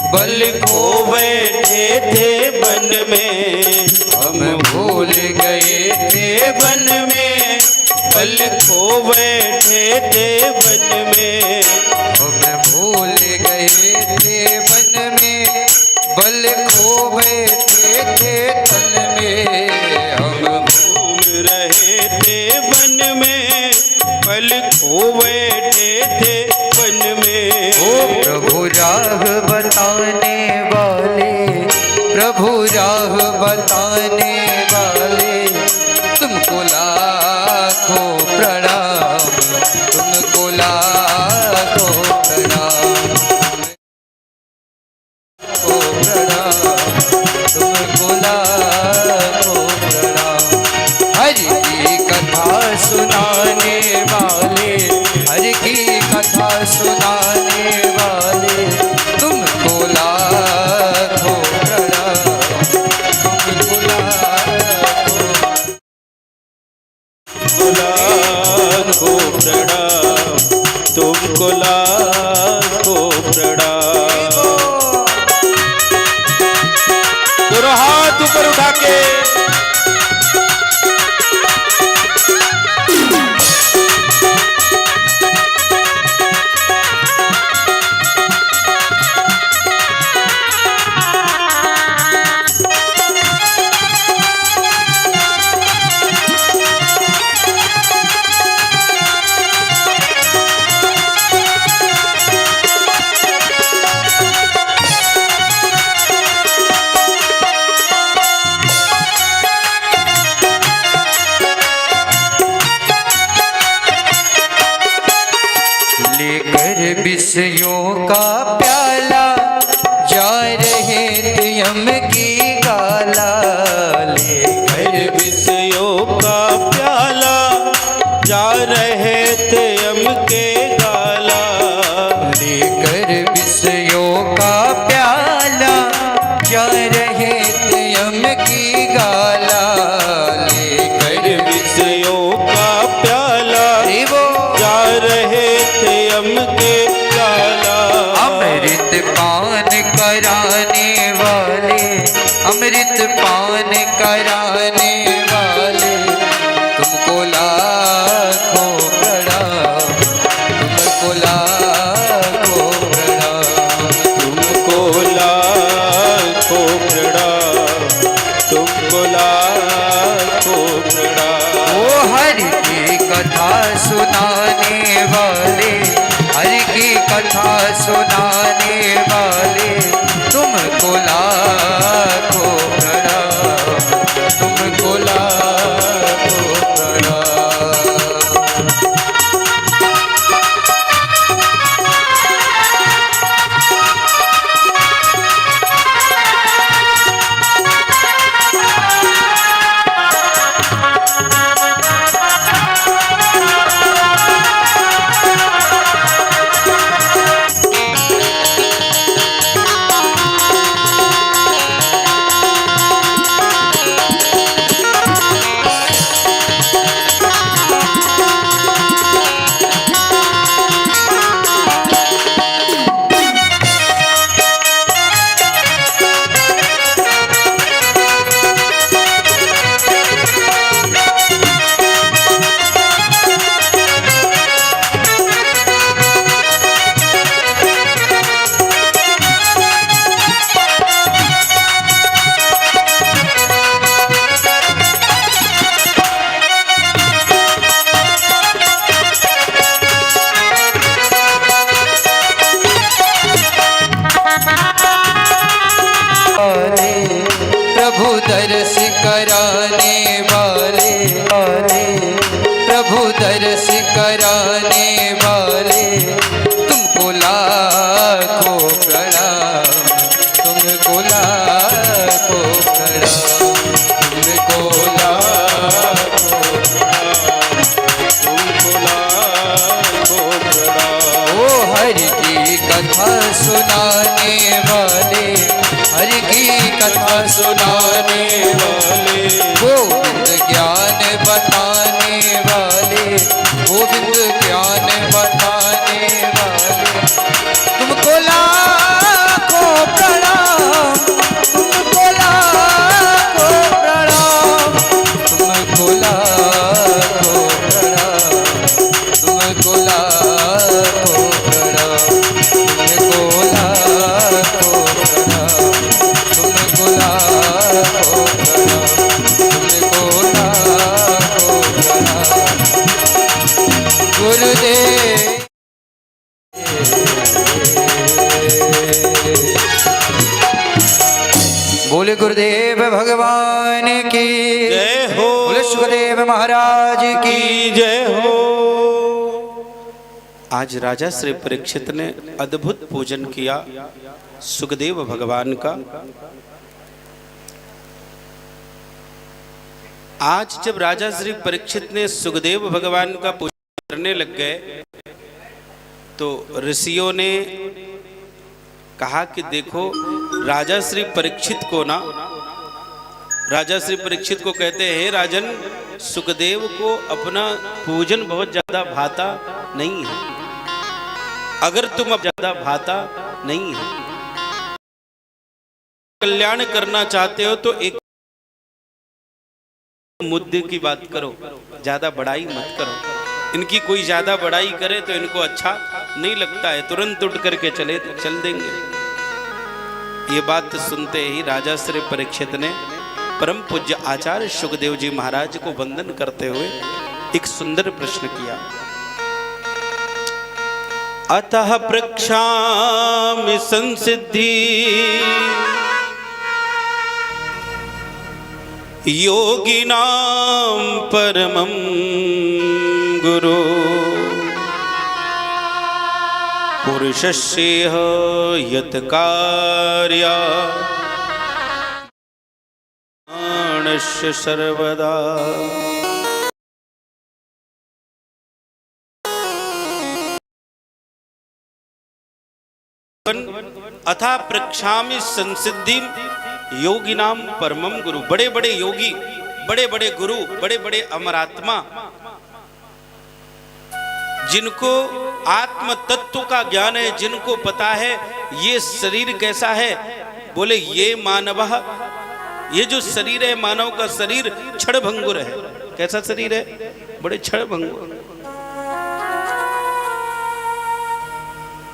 बल खो बैठे थे वन में, हम भूल गए थे वन में, बल खो बैठे थे वन में, हम भूल गए थे वन में, बल खो बैठे थे तन में, हम घूम रहे थे वन में, बल खो बैठे थे वन में। ओ प्रभु राह बताने वाले, प्रभु राह बताने वाले, तुमको लाखों प्रणाम, तुमको लाखों प्रणाम, तुमको प्रणाम, तुमको लाखों प्रणाम। हरि की कथा सुनाने वाले, हरि की कथा सुनाने वाले, तुमको लाखों प्रणाम, तुमको लाखों प्रणाम, तुमको लाखों प्रणाम। दोनों हाथ ऊपर उठा के लेकर विषयों का प्याला, जा रहे थे यम की गाला, लेकर विषयों का प्याला, जा रहे थे यम के गाला, लेकर विषयों का प्याला, जा रहे थे यम की गाला, लेकर विषयों का प्याला, वो जा रहे थे यम के अमृत पान कराने वाले तुमको लाखों प्रणाम, तुमको लाखों प्रणाम, तुमको लाखों प्रणाम, तुमको लाखों प्रणाम। ओ हरि की कथा सुनाने वाले, हरि की कथा सुनाने वाले तुमको लाखों प्रणाम, तुमको लाखों प्रणाम। प्रभु दर्श कराने वाले, प्रभु दर्श कराने वाले तुमको लाखों प्रणाम, तुमको लाखों प्रणाम, तुमको लाखों प्रणाम, तुमको लाखों प्रणाम। ओ हरि की कथा सुनाने वाले, हरि की कथा सुनाने वाले, गोविंद ज्ञान बताने वाले, गोविंद ज्ञान बताने वाले तुमको लाखों प्रणाम, तुमको लाखों प्रणाम, तुमको लाखों प्रणाम, तुमको लाखों प्रणाम, तुमको लाखों प्रणाम, तुमको लाखों प्रणाम, तुमको लाखों प्रणाम। गुरुदेव बोले गुरुदेव भगवान की जय हो। बोले सुखदेव महाराज की की जय हो। आज राजा श्री परीक्षित ने अद्भुत पूजन किया सुखदेव भगवान का। आज जब राजा श्री परीक्षित ने सुखदेव भगवान का पूजन करने लग गए तो ऋषियों ने कहा कि देखो राजा श्री परीक्षित को ना, राजा श्री परीक्षित को कहते हैं राजन सुखदेव को अपना पूजन बहुत ज्यादा भाता नहीं है, अगर तुम अब ज्यादा भाता नहीं है, कल्याण करना चाहते हो तो एक मुद्दे की बात करो, ज्यादा बड़ाई मत करो। इनकी कोई ज्यादा बड़ाई करे तो इनको अच्छा नहीं लगता है, तुरंत उठ करके चल देंगे। ये बात सुनते ही राजा श्री परीक्षित ने परम पूज्य आचार्य सुखदेव जी महाराज को वंदन करते हुए एक सुंदर प्रश्न किया। अतः प्रक्षामि संसिद्धि योगिनां परमं गुरु पुरुषस्येह यत् कार्या ज्ञानस्य सर्वदा। अथा प्रक्षामि संसिद्धि योगिनाम परमम गुरु। बड़े बड़े योगी, बड़े बड़े गुरु, बड़े बड़े अमरात्मा, जिनको आत्म तत्व का ज्ञान है, जिनको पता है ये शरीर कैसा है, बोले ये मानव ये जो शरीर है मानव का शरीर क्षणभंगुर है। कैसा शरीर है? बड़े क्षणभंगुर।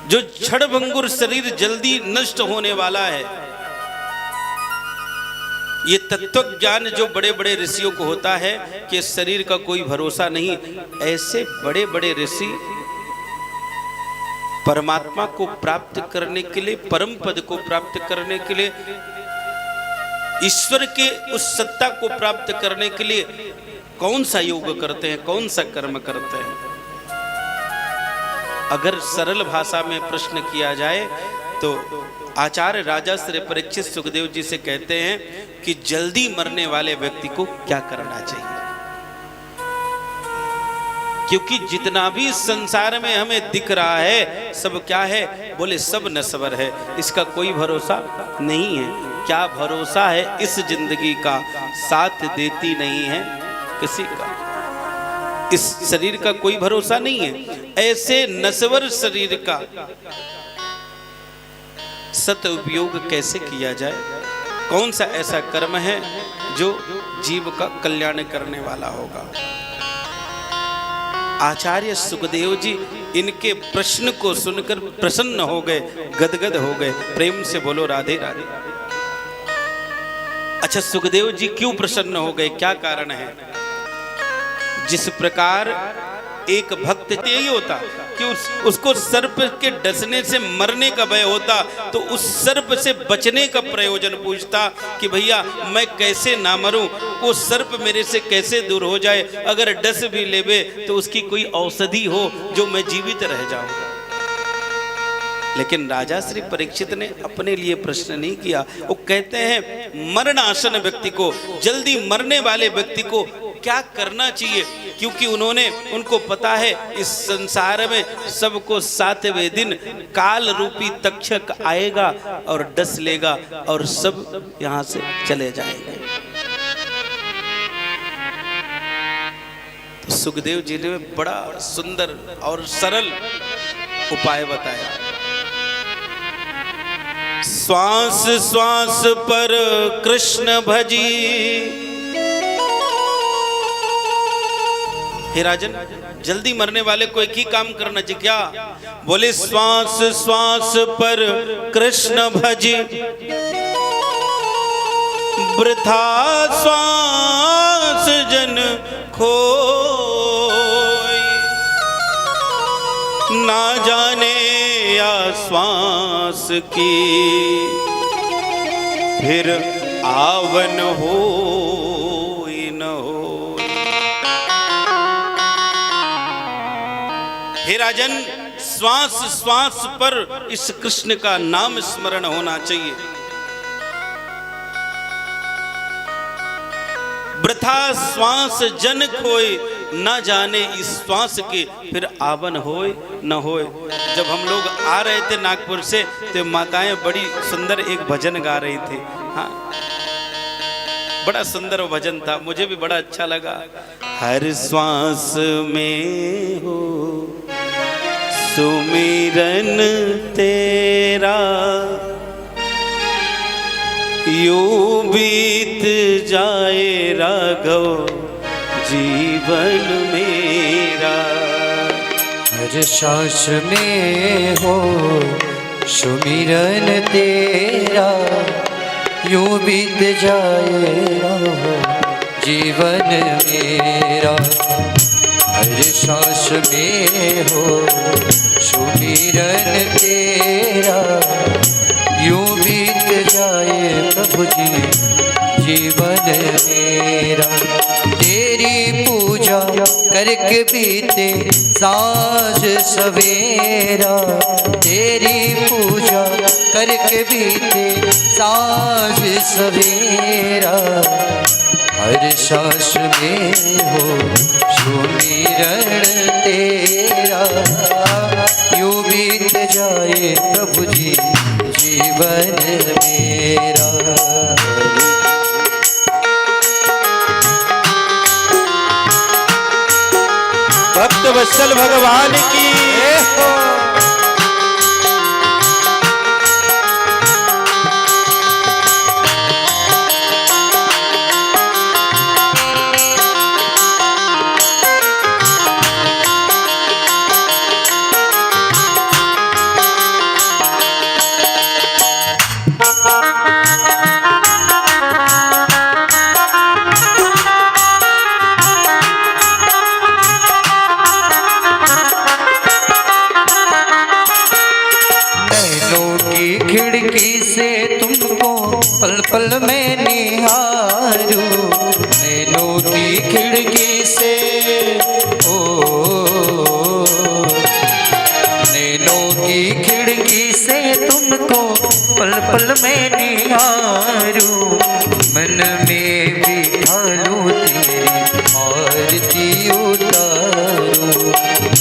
जो क्षणभंगुर शरीर जल्दी नष्ट होने वाला है। ये तत्व ज्ञान जो बड़े बड़े ऋषियों को होता है कि शरीर का कोई भरोसा नहीं, ऐसे बड़े बड़े ऋषि परमात्मा को प्राप्त करने के लिए, परम पद को प्राप्त करने के लिए, ईश्वर के उस सत्ता को प्राप्त करने के लिए कौन सा योग करते हैं, कौन सा कर्म करते हैं? अगर सरल भाषा में प्रश्न किया जाए तो आचार्य राजा श्री परीक्षित सुखदेव जी से कहते हैं कि जल्दी मरने वाले व्यक्ति को क्या करना चाहिए। क्योंकि जितना भी संसार में हमें दिख रहा है सब क्या है? बोले सब नश्वर है, इसका कोई भरोसा नहीं है। क्या भरोसा है इस जिंदगी का? साथ देती नहीं है किसी का। इस शरीर का कोई भरोसा नहीं है। ऐसे नश्वर शरीर का सत उपयोग कैसे किया जाए? कौन सा ऐसा कर्म है जो जीव का कल्याण करने वाला होगा? आचार्य सुखदेव जी इनके प्रश्न को सुनकर प्रसन्न हो गए, गदगद हो गए। प्रेम से बोलो राधे राधे। अच्छा, सुखदेव जी क्यों प्रसन्न हो गए? क्या कारण है? जिस प्रकार एक भक्त यही होता कि उसको सर्प के डसने से मरने का भय होता, तो उस सर्प से बचने का प्रयोजन पूछता कि भैया मैं कैसे ना मरूं, वो सर्प मेरे से कैसे दूर हो जाए, अगर डस भी लेवे तो उसकी कोई औषधि हो जो मैं जीवित रह जाऊं। लेकिन राजा श्री परीक्षित ने अपने लिए प्रश्न नहीं किया। वो कहते हैं मरणासन व्यक्ति को, जल्दी मरने वाले व्यक्ति को क्या करना चाहिए? क्योंकि उनको पता है इस संसार में सबको 7वें दिन काल रूपी तक्षक आएगा और डस लेगा और सब यहां से चले जाएंगे। तो सुखदेव जी ने बड़ा सुंदर और सरल उपाय बताया। श्वास श्वास पर कृष्ण भजी। हे राजन, जल्दी मरने वाले को एक ही काम करना चाहिए। क्या? बोले श्वास श्वास पर कृष्ण भजी, वृथा श्वास जन खोई, ना जाने या श्वास की फिर आवन हो न हो। हे राजन, श्वास श्वास पर इस कृष्ण का नाम स्मरण होना चाहिए। वृथा श्वास जन खोए, न जाने इस श्वास के फिर आवन होए न होए। जब हम लोग आ रहे थे नागपुर से तो माताएं बड़ी सुंदर एक भजन गा रही थी। हाँ, बड़ा सुंदर भजन था, मुझे भी बड़ा अच्छा लगा। हर श्वास में हो सुमिरन तेरा, यूं बीत जाए राघव जीवन मेरा। हर सांस में हो सुमिरन तेरा, यूं बीत जाए जीवन मेरा। हर सांस में हो सुमिरन तेरा, यूं बीत जाए प्रभु जी जीवन मेरा। तेरी पूजा करके बीते सांझ सवेरा, तेरी पूजा करके बीते सांझ सवेरा। हर सांस में हो सुमिरन तेरा, यूं बीत जाए प्रभु जी जीवन मेरा। भक्त वत्सल भगवान की मन में बिठालूं तेरी आरती उतारूं,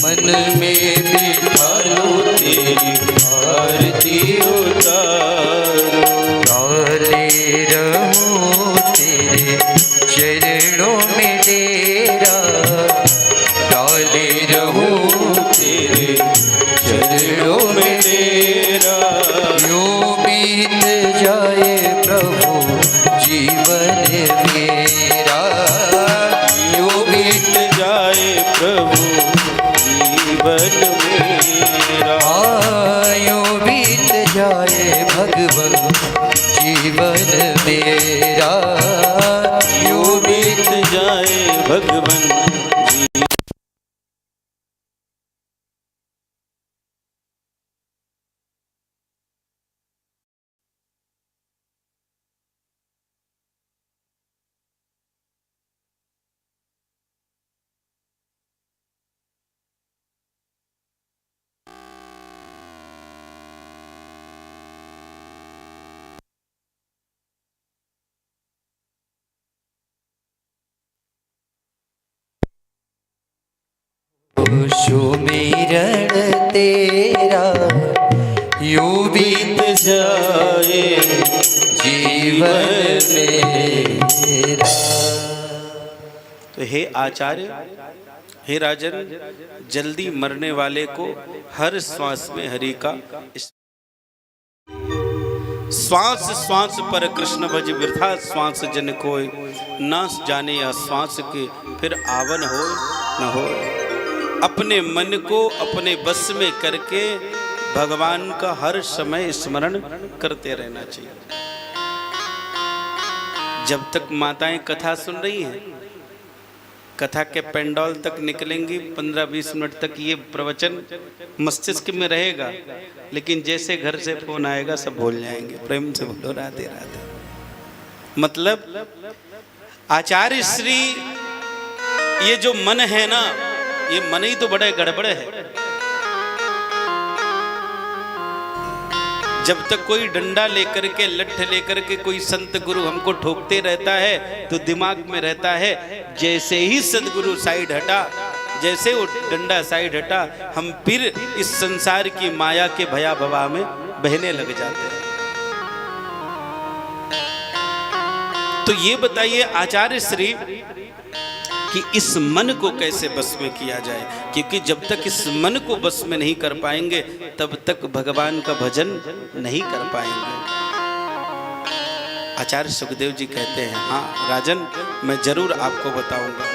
मन में बिठालूं तेरी आरती उतारूं। डाले रहूं तेरे चरणों में डेरा, डाले रहूं तेरे चरणों में डेरा। यूं बीत जाए प्रभु जीवन मेरा, यूं बीत जाए प्रभु जीवन मेरा। यूं बीत जाए भगवन जीवन मेरा, यूं बीत जाए भगवन। सुमिरन तेरा यूं बीत जाए जीवन मेरा। तो हे आचार्य, हे राजन, जल्दी मरने वाले को हर श्वास में हरि का श्वास श्वास पर कृष्ण भज वृथा श्वास जन कोय, ना जाने या श्वास के फिर आवन हो न हो। अपने मन को अपने बस में करके भगवान का हर समय स्मरण करते रहना चाहिए। जब तक माताएं कथा सुन रही हैं, कथा के पेंडोल तक निकलेंगी, 15-20 मिनट तक ये प्रवचन मस्तिष्क में रहेगा, लेकिन जैसे घर से फोन आएगा सब भूल जाएंगे। प्रेम से बोलो राधे राधे। मतलब आचार्य श्री, ये जो मन है ना, ये मन ही तो बड़े गड़बड़ है। जब तक कोई डंडा लेकर के, लठ लेकर के कोई संत गुरु हमको ठोकते रहता है तो दिमाग में रहता है, जैसे ही सदगुरु साइड हटा, जैसे वो डंडा साइड हटा, हम फिर इस संसार की माया के भया भवा में बहने लग जाते हैं। तो ये बताइए आचार्य श्री कि इस मन को कैसे बस में किया जाए, क्योंकि जब तक इस मन को बस में नहीं कर पाएंगे तब तक भगवान का भजन नहीं कर पाएंगे। आचार्य सुखदेव जी कहते हैं, हाँ राजन, मैं जरूर आपको बताऊंगा।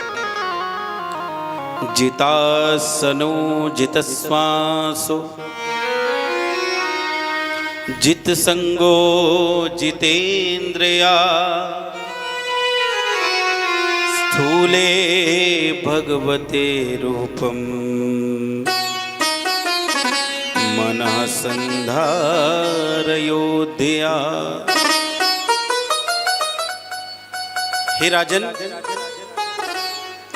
जितासनो जित श्वासो जित संगो जितेन्द्रिया, स्थूले भगवते रूपम मनः संधारयोध्या। हे राजन,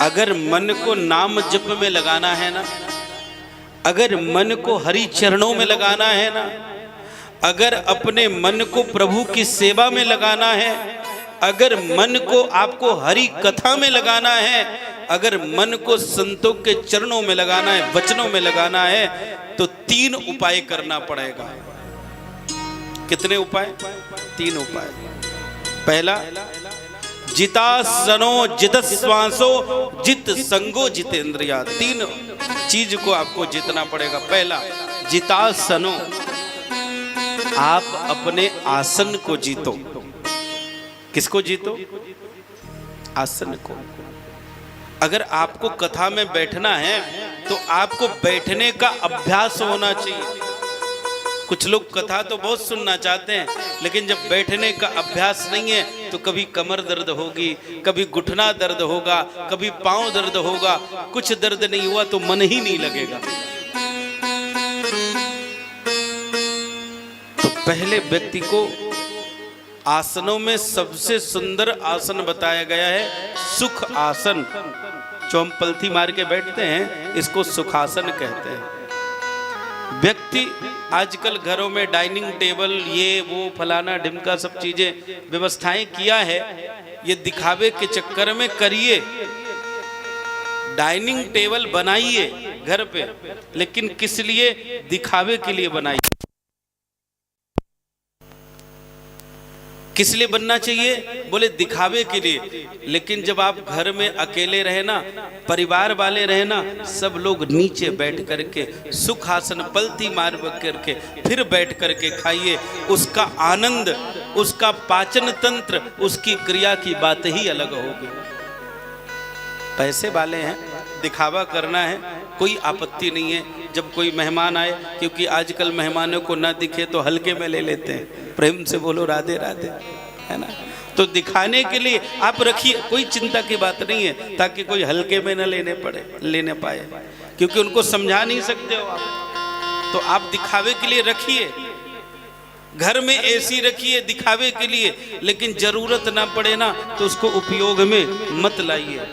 अगर मन को नाम जप में लगाना है ना, अगर मन को हरि चरणों में लगाना है ना, अगर अपने मन को प्रभु की सेवा में लगाना है, अगर मन को आपको हरि कथा में लगाना है, अगर मन को संतों के चरणों में लगाना है, वचनों में लगाना है, तो 3 उपाय करना पड़ेगा। कितने उपाय? 3 उपाय। पहला, जितासनो जित श्वासो जित संगो जितेन्द्रिया। 3 चीज को आपको जीतना पड़ेगा। पहला, जितासनो, आप अपने आसन को जीतो। किसको जीतो? आसन को। अगर आपको कथा में बैठना है तो आपको बैठने का अभ्यास होना चाहिए। कुछ लोग कथा तो बहुत सुनना चाहते हैं, लेकिन जब बैठने का अभ्यास नहीं है तो कभी कमर दर्द होगी, कभी घुटना दर्द होगा, कभी पांव दर्द होगा। कुछ दर्द नहीं हुआ तो मन ही नहीं लगेगा। तो पहले व्यक्ति को आसनों में सबसे सुंदर आसन बताया गया है सुख आसन। जो हम पलथी मार के बैठते हैं इसको सुखासन कहते हैं। व्यक्ति आजकल घरों में डाइनिंग टेबल ये वो फलाना ढिमका सब चीजें व्यवस्थाएं किया है, ये दिखावे के चक्कर में करिए। डाइनिंग टेबल बनाइए घर पे, लेकिन किस लिए? दिखावे के लिए बनाइए। किस लिए बनना चाहिए? बोले दिखावे के लिए। लेकिन जब आप घर में अकेले रहे ना, परिवार वाले रहे ना, सब लोग नीचे बैठ करके सुखासन पलती मार करके फिर बैठ करके खाइए। उसका आनंद, उसका पाचन तंत्र, उसकी क्रिया की बात ही अलग होगी। पैसे वाले हैं, दिखावा करना है, कोई आपत्ति नहीं है। जब कोई मेहमान आए, क्योंकि आजकल मेहमानों को ना दिखे तो हल्के में ले लेते हैं। प्रेम से बोलो राधे राधे, है ना। तो दिखाने के लिए आप रखिए, कोई चिंता की बात नहीं है, ताकि कोई हल्के में न लेने पाए, क्योंकि उनको समझा नहीं सकते हो आप। तो आप दिखावे के लिए रखिए। घर में एसी रखिए दिखावे के लिए, लेकिन जरूरत ना पड़े ना तो उसको उपयोग में मत लाइए।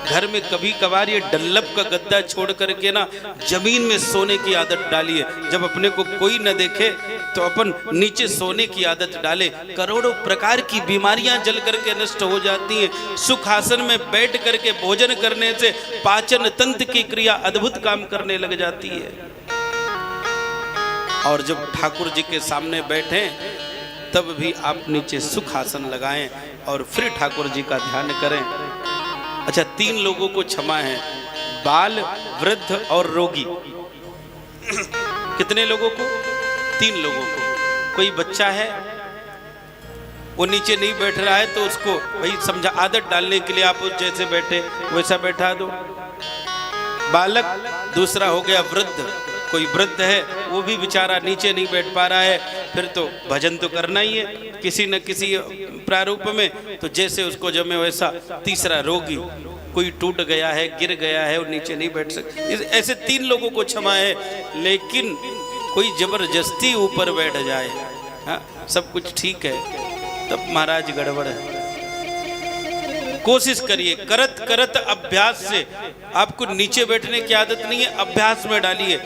घर में कभी कभार ये डल्लप का गद्दा छोड़ करके ना जमीन में सोने की आदत डालिए। जब अपने को कोई न देखे तो अपन नीचे सोने की आदत डाले। करोड़ों प्रकार की बीमारियां जल करके नष्ट हो जाती हैं। सुखासन में बैठ करके भोजन करने से पाचन तंत्र की क्रिया अद्भुत काम करने लग जाती है। और जब ठाकुर जी के सामने बैठे तब भी आप नीचे सुखासन लगाएं और फिर ठाकुर जी का ध्यान करें। अच्छा, 3 लोगों को क्षमा है, बाल, वृद्ध और रोगी। कितने लोगों को? 3 लोगों को। कोई बच्चा है, वो नीचे नहीं बैठ रहा है तो उसको भाई समझा, आदत डालने के लिए आप उस जैसे बैठे वैसा बैठा दो। बालक, दूसरा हो गया वृद्ध। कोई वृद्ध है, वो भी बेचारा नीचे नहीं बैठ पा रहा है, फिर तो भजन तो करना ही है किसी न किसी प्रारूप में, तो जैसे उसको जमे वैसा। तीसरा रोगी, कोई टूट गया है, गिर गया है और नीचे नहीं बैठ सकते। ऐसे 3 लोगों को क्षमा है। लेकिन कोई जबरदस्ती ऊपर बैठ जाए, हाँ सब कुछ ठीक है, तब महाराज गड़बड़ है। कोशिश करिए, करत करत अभ्यास से। आपको नीचे बैठने की आदत नहीं है, अभ्यास में डालिए।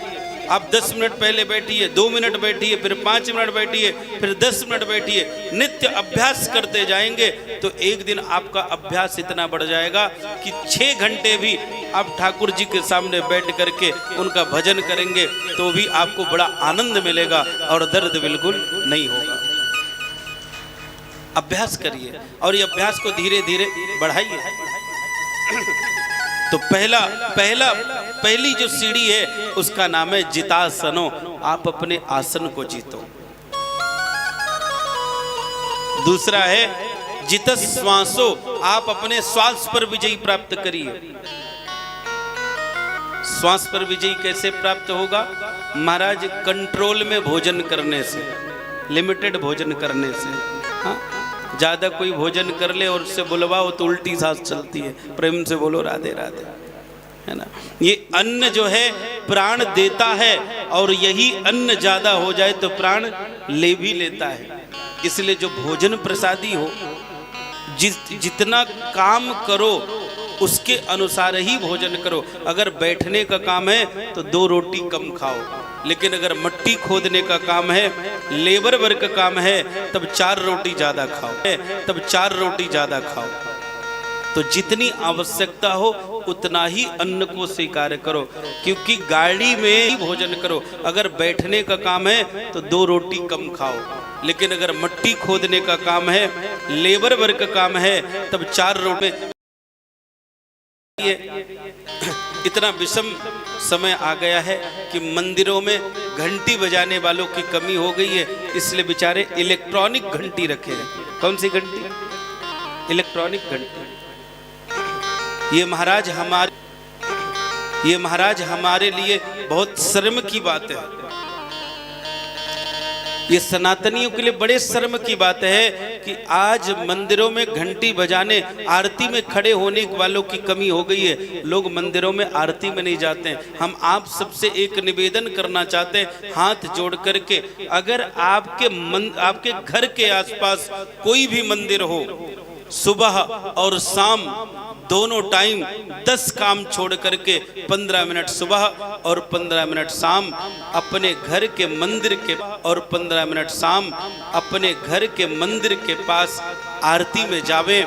आप 10 मिनट पहले बैठिए, 2 मिनट बैठिए, फिर 5 मिनट बैठिए, फिर 10 मिनट बैठिए। नित्य अभ्यास करते जाएंगे तो एक दिन आपका अभ्यास इतना बढ़ जाएगा कि 6 घंटे भी आप ठाकुर जी के सामने बैठ करके उनका भजन करेंगे तो भी आपको बड़ा आनंद मिलेगा और दर्द बिल्कुल नहीं होगा। अभ्यास करिए और ये अभ्यास को धीरे धीरे बढ़ाइए। तो पहली जो सीढ़ी है उसका नाम है जितासनो। आप अपने आसन को जीतो। दूसरा है जितस श्वासो। आप अपने श्वास पर विजय प्राप्त करिए। श्वास पर विजय कैसे प्राप्त होगा? महाराज कंट्रोल में भोजन करने से, लिमिटेड भोजन करने से। हाँ, ज्यादा कोई भोजन कर ले और उससे बुलवाओ तो उल्टी सांस चलती है। प्रेम से बोलो राधे राधे, है ना। ये अन्न जो है प्राण देता है और यही अन्न ज्यादा हो जाए तो प्राण ले भी लेता है। इसलिए जो भोजन प्रसादी हो, जितना काम करो उसके अनुसार ही भोजन करो। अगर बैठने का काम है तो 2 रोटी कम खाओ, लेकिन अगर मट्टी खोदने का काम है, लेबर वर्क का काम है, तब 4 रोटी ज्यादा खाओ। तो जितनी आवश्यकता हो उतना ही अन्न को स्वीकार करो, क्योंकि गाड़ी में ही भोजन करो। अगर बैठने का काम है तो 2 रोटी कम खाओ, लेकिन अगर मट्टी खोदने का काम है, लेबर वर्क का काम है, तब 4 रोटी। इतना विषम समय आ गया है कि मंदिरों में घंटी बजाने वालों की कमी हो गई है, इसलिए बेचारे इलेक्ट्रॉनिक घंटी रखे हैं। कौन सी घंटी? इलेक्ट्रॉनिक घंटी। ये महाराज हमारे लिए बहुत शर्म की बात है। ये सनातनियों के लिए बड़े शर्म की बात है कि आज मंदिरों में घंटी बजाने, आरती में खड़े होने वालों की कमी हो गई है। लोग मंदिरों में आरती में नहीं जाते हैं। हम आप सबसे एक निवेदन करना चाहते हैं, हाथ जोड़ करके, अगर आपके घर के आसपास कोई भी मंदिर हो सुबह और शाम दोनों टाइम 10 काम छोड़ करके 15 मिनट सुबह और 15 मिनट शाम अपने घर के मंदिर के और 15 मिनट शाम अपने घर के मंदिर के पास आरती में जावे।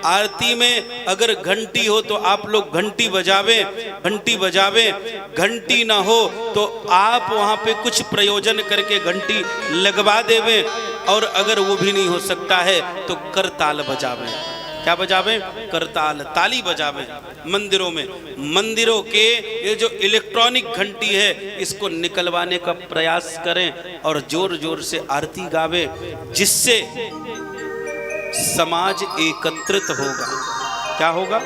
आरती में अगर घंटी हो तो आप लोग घंटी बजावे, घंटी बजावे। घंटी ना हो तो आप वहाँ पे कुछ प्रयोजन करके घंटी लगवा देवे। और अगर वो भी नहीं हो सकता है तो करताल बजावे। क्या बजावे? करताल, ताली बजावे। मंदिरों में, मंदिरों के ये जो इलेक्ट्रॉनिक घंटी है इसको निकलवाने का प्रयास करें और जोर जोर से आरती गावे, जिससे समाज एकत्रित होगा। क्या होगा?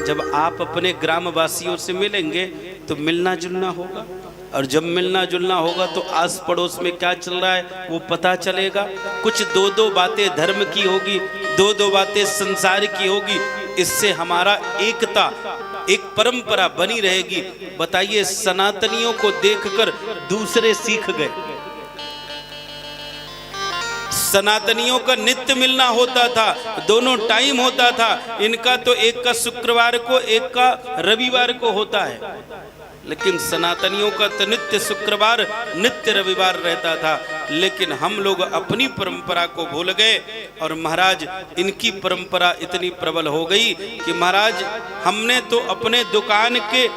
जब आप अपने ग्रामवासियों से मिलेंगे तो मिलना जुलना होगा, और जब मिलना जुलना होगा तो आस पड़ोस में क्या चल रहा है वो पता चलेगा। कुछ दो दो बातें धर्म की होगी, दो दो बातें संसार की होगी। इससे हमारा एकता, एक परंपरा बनी रहेगी। बताइए, सनातनियों को देखकर दूसरे सीख गए। सनातनियों का नित्य मिलना होता था, दोनों टाइम होता था। इनका तो एक का शुक्रवार को, एक का रविवार को होता है, लेकिन सनातनियों का तो नित्य शुक्रवार नित्य रविवार रहता था। लेकिन हम लोग अपनी परंपरा को भूल गए और महाराज इनकी परंपरा इतनी प्रबल हो गई कि महाराज हमने तो अपने दुकान के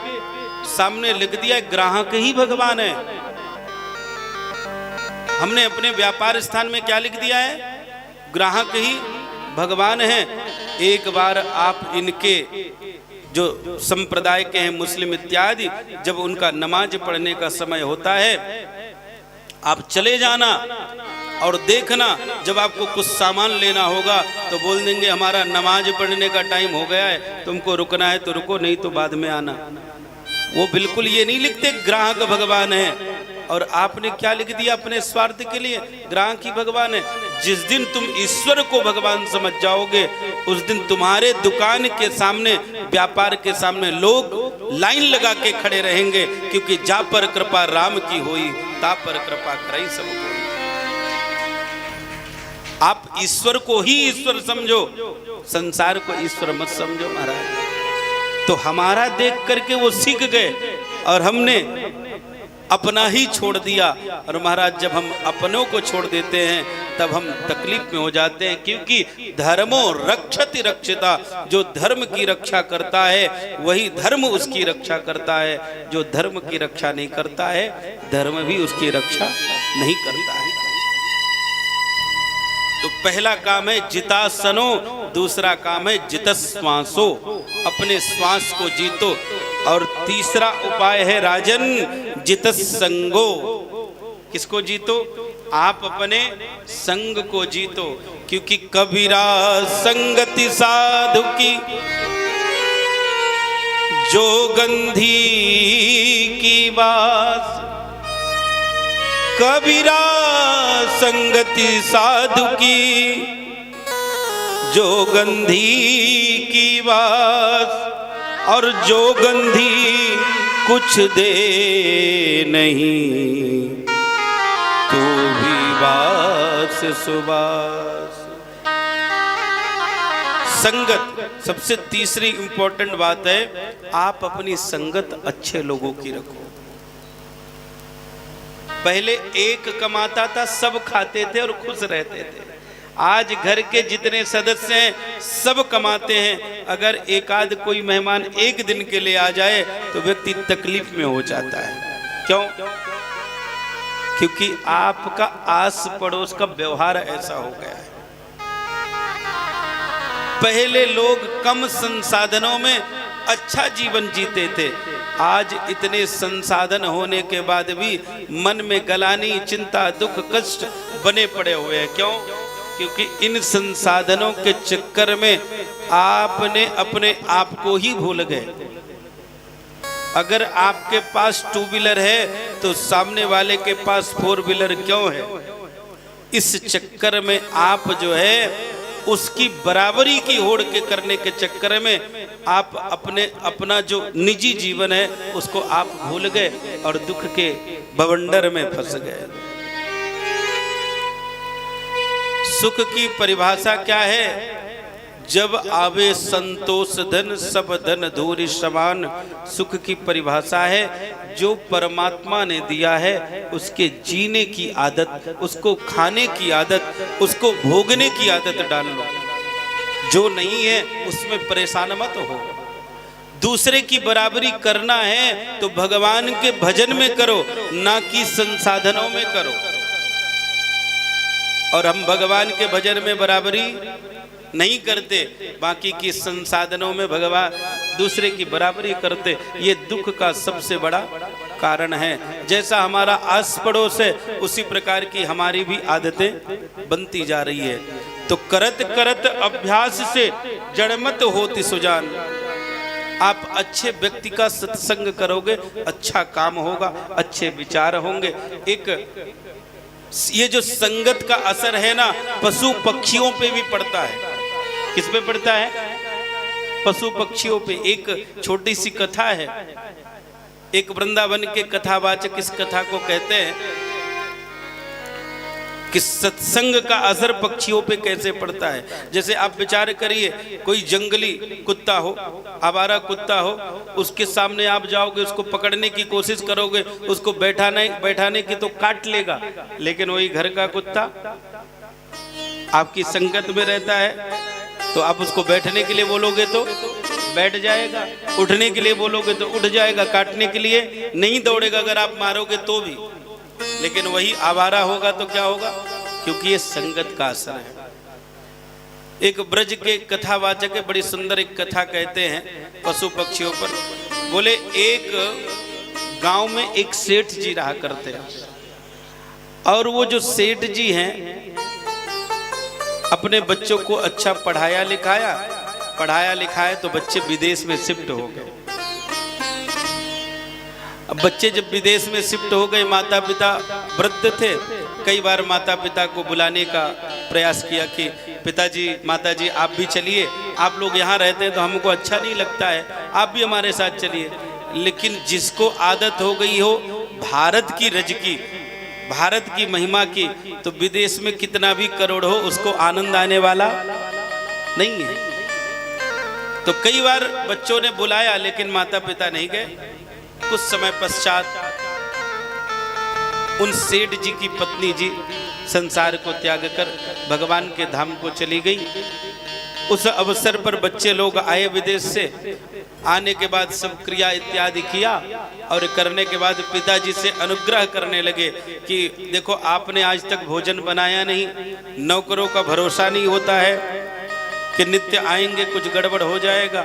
सामने लिख दिया ग्राहक ही भगवान है। हमने अपने व्यापार स्थान में क्या लिख दिया है? ग्राहक ही भगवान है। एक बार आप इनके जो संप्रदाय के हैं मुस्लिम इत्यादि, जब उनका नमाज पढ़ने का समय होता है आप चले जाना और देखना, जब आपको कुछ सामान लेना होगा तो बोल देंगे हमारा नमाज पढ़ने का टाइम हो गया है, तुमको रुकना है तो रुको, नहीं तो बाद में आना। वो बिल्कुल ये नहीं लिखते ग्राहक भगवान है। और आपने क्या लिख दिया अपने स्वार्थ के लिए? ग्राहक ही भगवान है। जिस दिन तुम ईश्वर को भगवान समझ जाओगे उस दिन तुम्हारे दुकान के सामने, व्यापार के सामने लोग लाइन लगा के खड़े रहेंगे, क्योंकि जा पर कृपा राम की होई ता पर कृपा करई सब कोई। आप ईश्वर को ही ईश्वर समझो, संसार को ईश्वर मत समझो महाराज। तो हमारा देख करके वो सीख गए और हमने अपना ही छोड़ दिया। और महाराज जब हम अपनों को छोड़ देते हैं तब हम तकलीफ में हो जाते हैं, क्योंकि धर्मो रक्षति रक्षिता। जो धर्म की रक्षा करता है वही धर्म उसकी रक्षा करता है। जो धर्म की रक्षा नहीं करता है धर्म भी उसकी रक्षा नहीं करता है। तो पहला काम है जितासनो, दूसरा काम है जितश्वासो, अपने श्वास को जीतो। और तीसरा उपाय है राजन जितसंगो। किसको जीतो? आप अपने संग को जीतो, क्योंकि कबीरा संगति साधु की जो गंधी की बात। कबीरा संगति साधु की जो गंधी की बात, और जो गंधी कुछ दे नहीं तो भी बास सुबास। संगत सबसे तीसरी इंपॉर्टेंट बात है। आप अपनी संगत अच्छे लोगों की रखो। पहले एक कमाता था, सब खाते थे और खुश रहते थे। आज घर के जितने सदस्य हैं सब कमाते हैं। अगर एक आध कोई मेहमान एक दिन के लिए आ जाए तो व्यक्ति तकलीफ में हो जाता है। क्यों? क्योंकि आपका आस पड़ोस का व्यवहार ऐसा हो गया है। पहले लोग कम संसाधनों में अच्छा जीवन जीते थे। आज इतने संसाधन होने के बाद भी मन में गलानी, चिंता, दुख, कष्ट बने पड़े हुए हैं। क्यों? क्योंकि इन संसाधनों के चक्कर में आपने अपने आप को ही भूल गए। अगर आपके पास टू व्हीलर है तो सामने वाले के पास फोर व्हीलर क्यों है? इस चक्कर में आप जो है उसकी बराबरी की होड़ के करने के चक्कर में आप अपना जो निजी जीवन है उसको आप भूल गए और दुख के बवंडर में फंस गए। सुख की परिभाषा क्या है? जब आवे संतोष धन सब धन धूरि समान। सुख की परिभाषा है जो परमात्मा ने दिया है उसके जीने की आदत, उसको खाने की आदत, उसको भोगने की आदत डाल लो। जो नहीं है उसमें परेशान मत हो। दूसरे की बराबरी करना है तो भगवान के भजन में करो, ना कि संसाधनों में करो। और हम भगवान के भजन में बराबरी नहीं करते, बाकी की संसाधनों में भगवान दूसरे की बराबरी करते। ये दुख का सबसे बड़ा कारण है। जैसा हमारा आस पड़ोस है उसी प्रकार की हमारी भी आदतें बनती जा रही है। तो करत करत अभ्यास से जड़मत होती सुजान। आप अच्छे व्यक्ति का सत्संग करोगे, अच्छा काम होगा, अच्छे विचार होंगे। एक ये जो संगत का असर है ना, पशु पक्षियों पे भी पड़ता है। किस पे पड़ता है? पशु पक्षियों पे। एक छोटी सी कथा है, एक वृंदावन के कथावाचक इस कथा को कहते हैं कि सत्संग का असर पक्षियों पे कैसे पड़ता है। जैसे आप विचार करिए, कोई जंगली कुत्ता हो, आवारा कुत्ता हो, उसके सामने आप जाओगे, उसको पकड़ने की कोशिश करोगे, उसको बैठाने की तो काट लेगा। लेकिन वही घर का कुत्ता आपकी संगत में रहता है तो आप उसको बैठने के लिए बोलोगे तो बैठ जाएगा, उठने के लिए बोलोगे तो उठ जाएगा, काटने के लिए नहीं दौड़ेगा अगर आप मारोगे तो भी। लेकिन वही आवारा होगा तो क्या होगा? क्योंकि ये संगत का असर है। एक ब्रज के कथावाचक है, बड़ी सुंदर एक कथा कहते हैं पशु पक्षियों पर। बोले एक गांव में एक सेठ जी रहा करते हैं, और वो जो सेठ जी हैं अपने बच्चों को अच्छा पढ़ाया लिखाया तो बच्चे विदेश में शिफ्ट हो गए। अब बच्चे जब विदेश में शिफ्ट हो गए, माता पिता वृद्ध थे। कई बार माता पिता को बुलाने का प्रयास किया कि पिताजी माताजी आप भी चलिए, आप लोग यहाँ रहते हैं तो हमको अच्छा नहीं लगता है, आप भी हमारे साथ चलिए। लेकिन जिसको आदत हो गई हो भारत की रज की, भारत की महिमा की, तो विदेश में कितना भी करोड़ हो उसको आनंद आने वाला नहीं है। तो कई बार बच्चों ने बुलाया लेकिन माता पिता नहीं गए। कुछ समय पश्चात उन सेठ जी की पत्नी जी संसार को त्याग कर भगवान के धाम को चली गई। उस अवसर पर बच्चे लोग आए विदेश से। आने के बाद सब क्रिया इत्यादि किया और करने के बाद पिताजी से अनुग्रह करने लगे कि देखो आपने आज तक भोजन बनाया नहीं, नौकरों का भरोसा नहीं होता है कि नित्य आएंगे कुछ गड़बड़ हो जाएगा,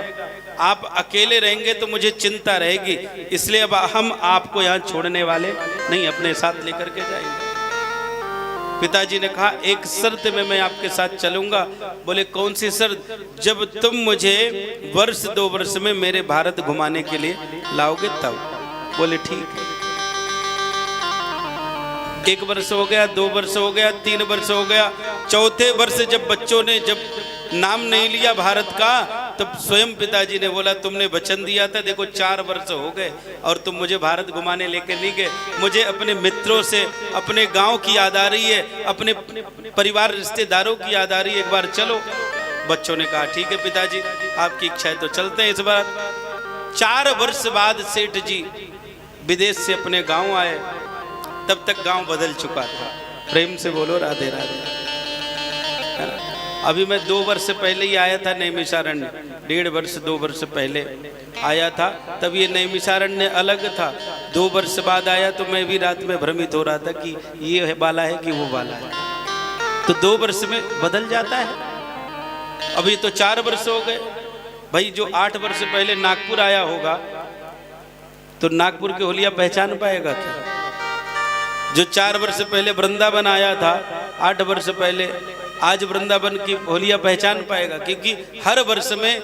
आप अकेले रहेंगे तो मुझे चिंता रहेगी, इसलिए अब हम आपको यहाँ छोड़ने वाले नहीं, अपने साथ लेकर के जाएंगे। पिताजी ने कहा एक शर्त में मैं आपके साथ चलूंगा। बोले कौन सी शर्त? जब तुम मुझे वर्ष 2 वर्ष में मेरे भारत घुमाने के लिए लाओगे तब। बोले ठीक है। 1 वर्ष हो गया, 2 वर्ष हो गया, 3 वर्ष हो गया। 4थे वर्ष जब बच्चों ने जब नाम नहीं लिया भारत का, तब स्वयं पिताजी ने बोला तुमने वचन दिया था, देखो 4 वर्ष हो गए और तुम मुझे भारत घुमाने लेके नहीं गए। मुझे अपने मित्रों से, अपने गांव की याद आ रही है, अपने परिवार रिश्तेदारों की याद आ रही है, एक बार चलो। बच्चों ने कहा ठीक है पिताजी आपकी इच्छा है तो चलते हैं इस बार। 4 वर्ष बाद सेठ जी विदेश से अपने गांव आए। तब तक गांव बदल चुका था। प्रेम से बोलो राधे राधे। अभी मैं 2 वर्ष पहले ही आया था नैमिषारण्य, 1.5 वर्ष 2 वर्ष पहले आया था। तब ये नैमिषारण्य अलग था। 2 वर्ष बाद आया तो मैं भी रात में भ्रमित हो रहा था कि ये है बाला है कि वो बाला है। तो 2 वर्ष में बदल जाता है। अभी तो 4 वर्ष हो गए। भाई जो 8 वर्ष पहले नागपुर आया होगा तो नागपुर के होलिया पहचान पाएगा क्या? जो 4 वर्ष पहले वृंदावन आया था 8 वर्ष पहले, आज वृंदावन की होलिया पहचान पाएगा? क्योंकि हर वर्ष में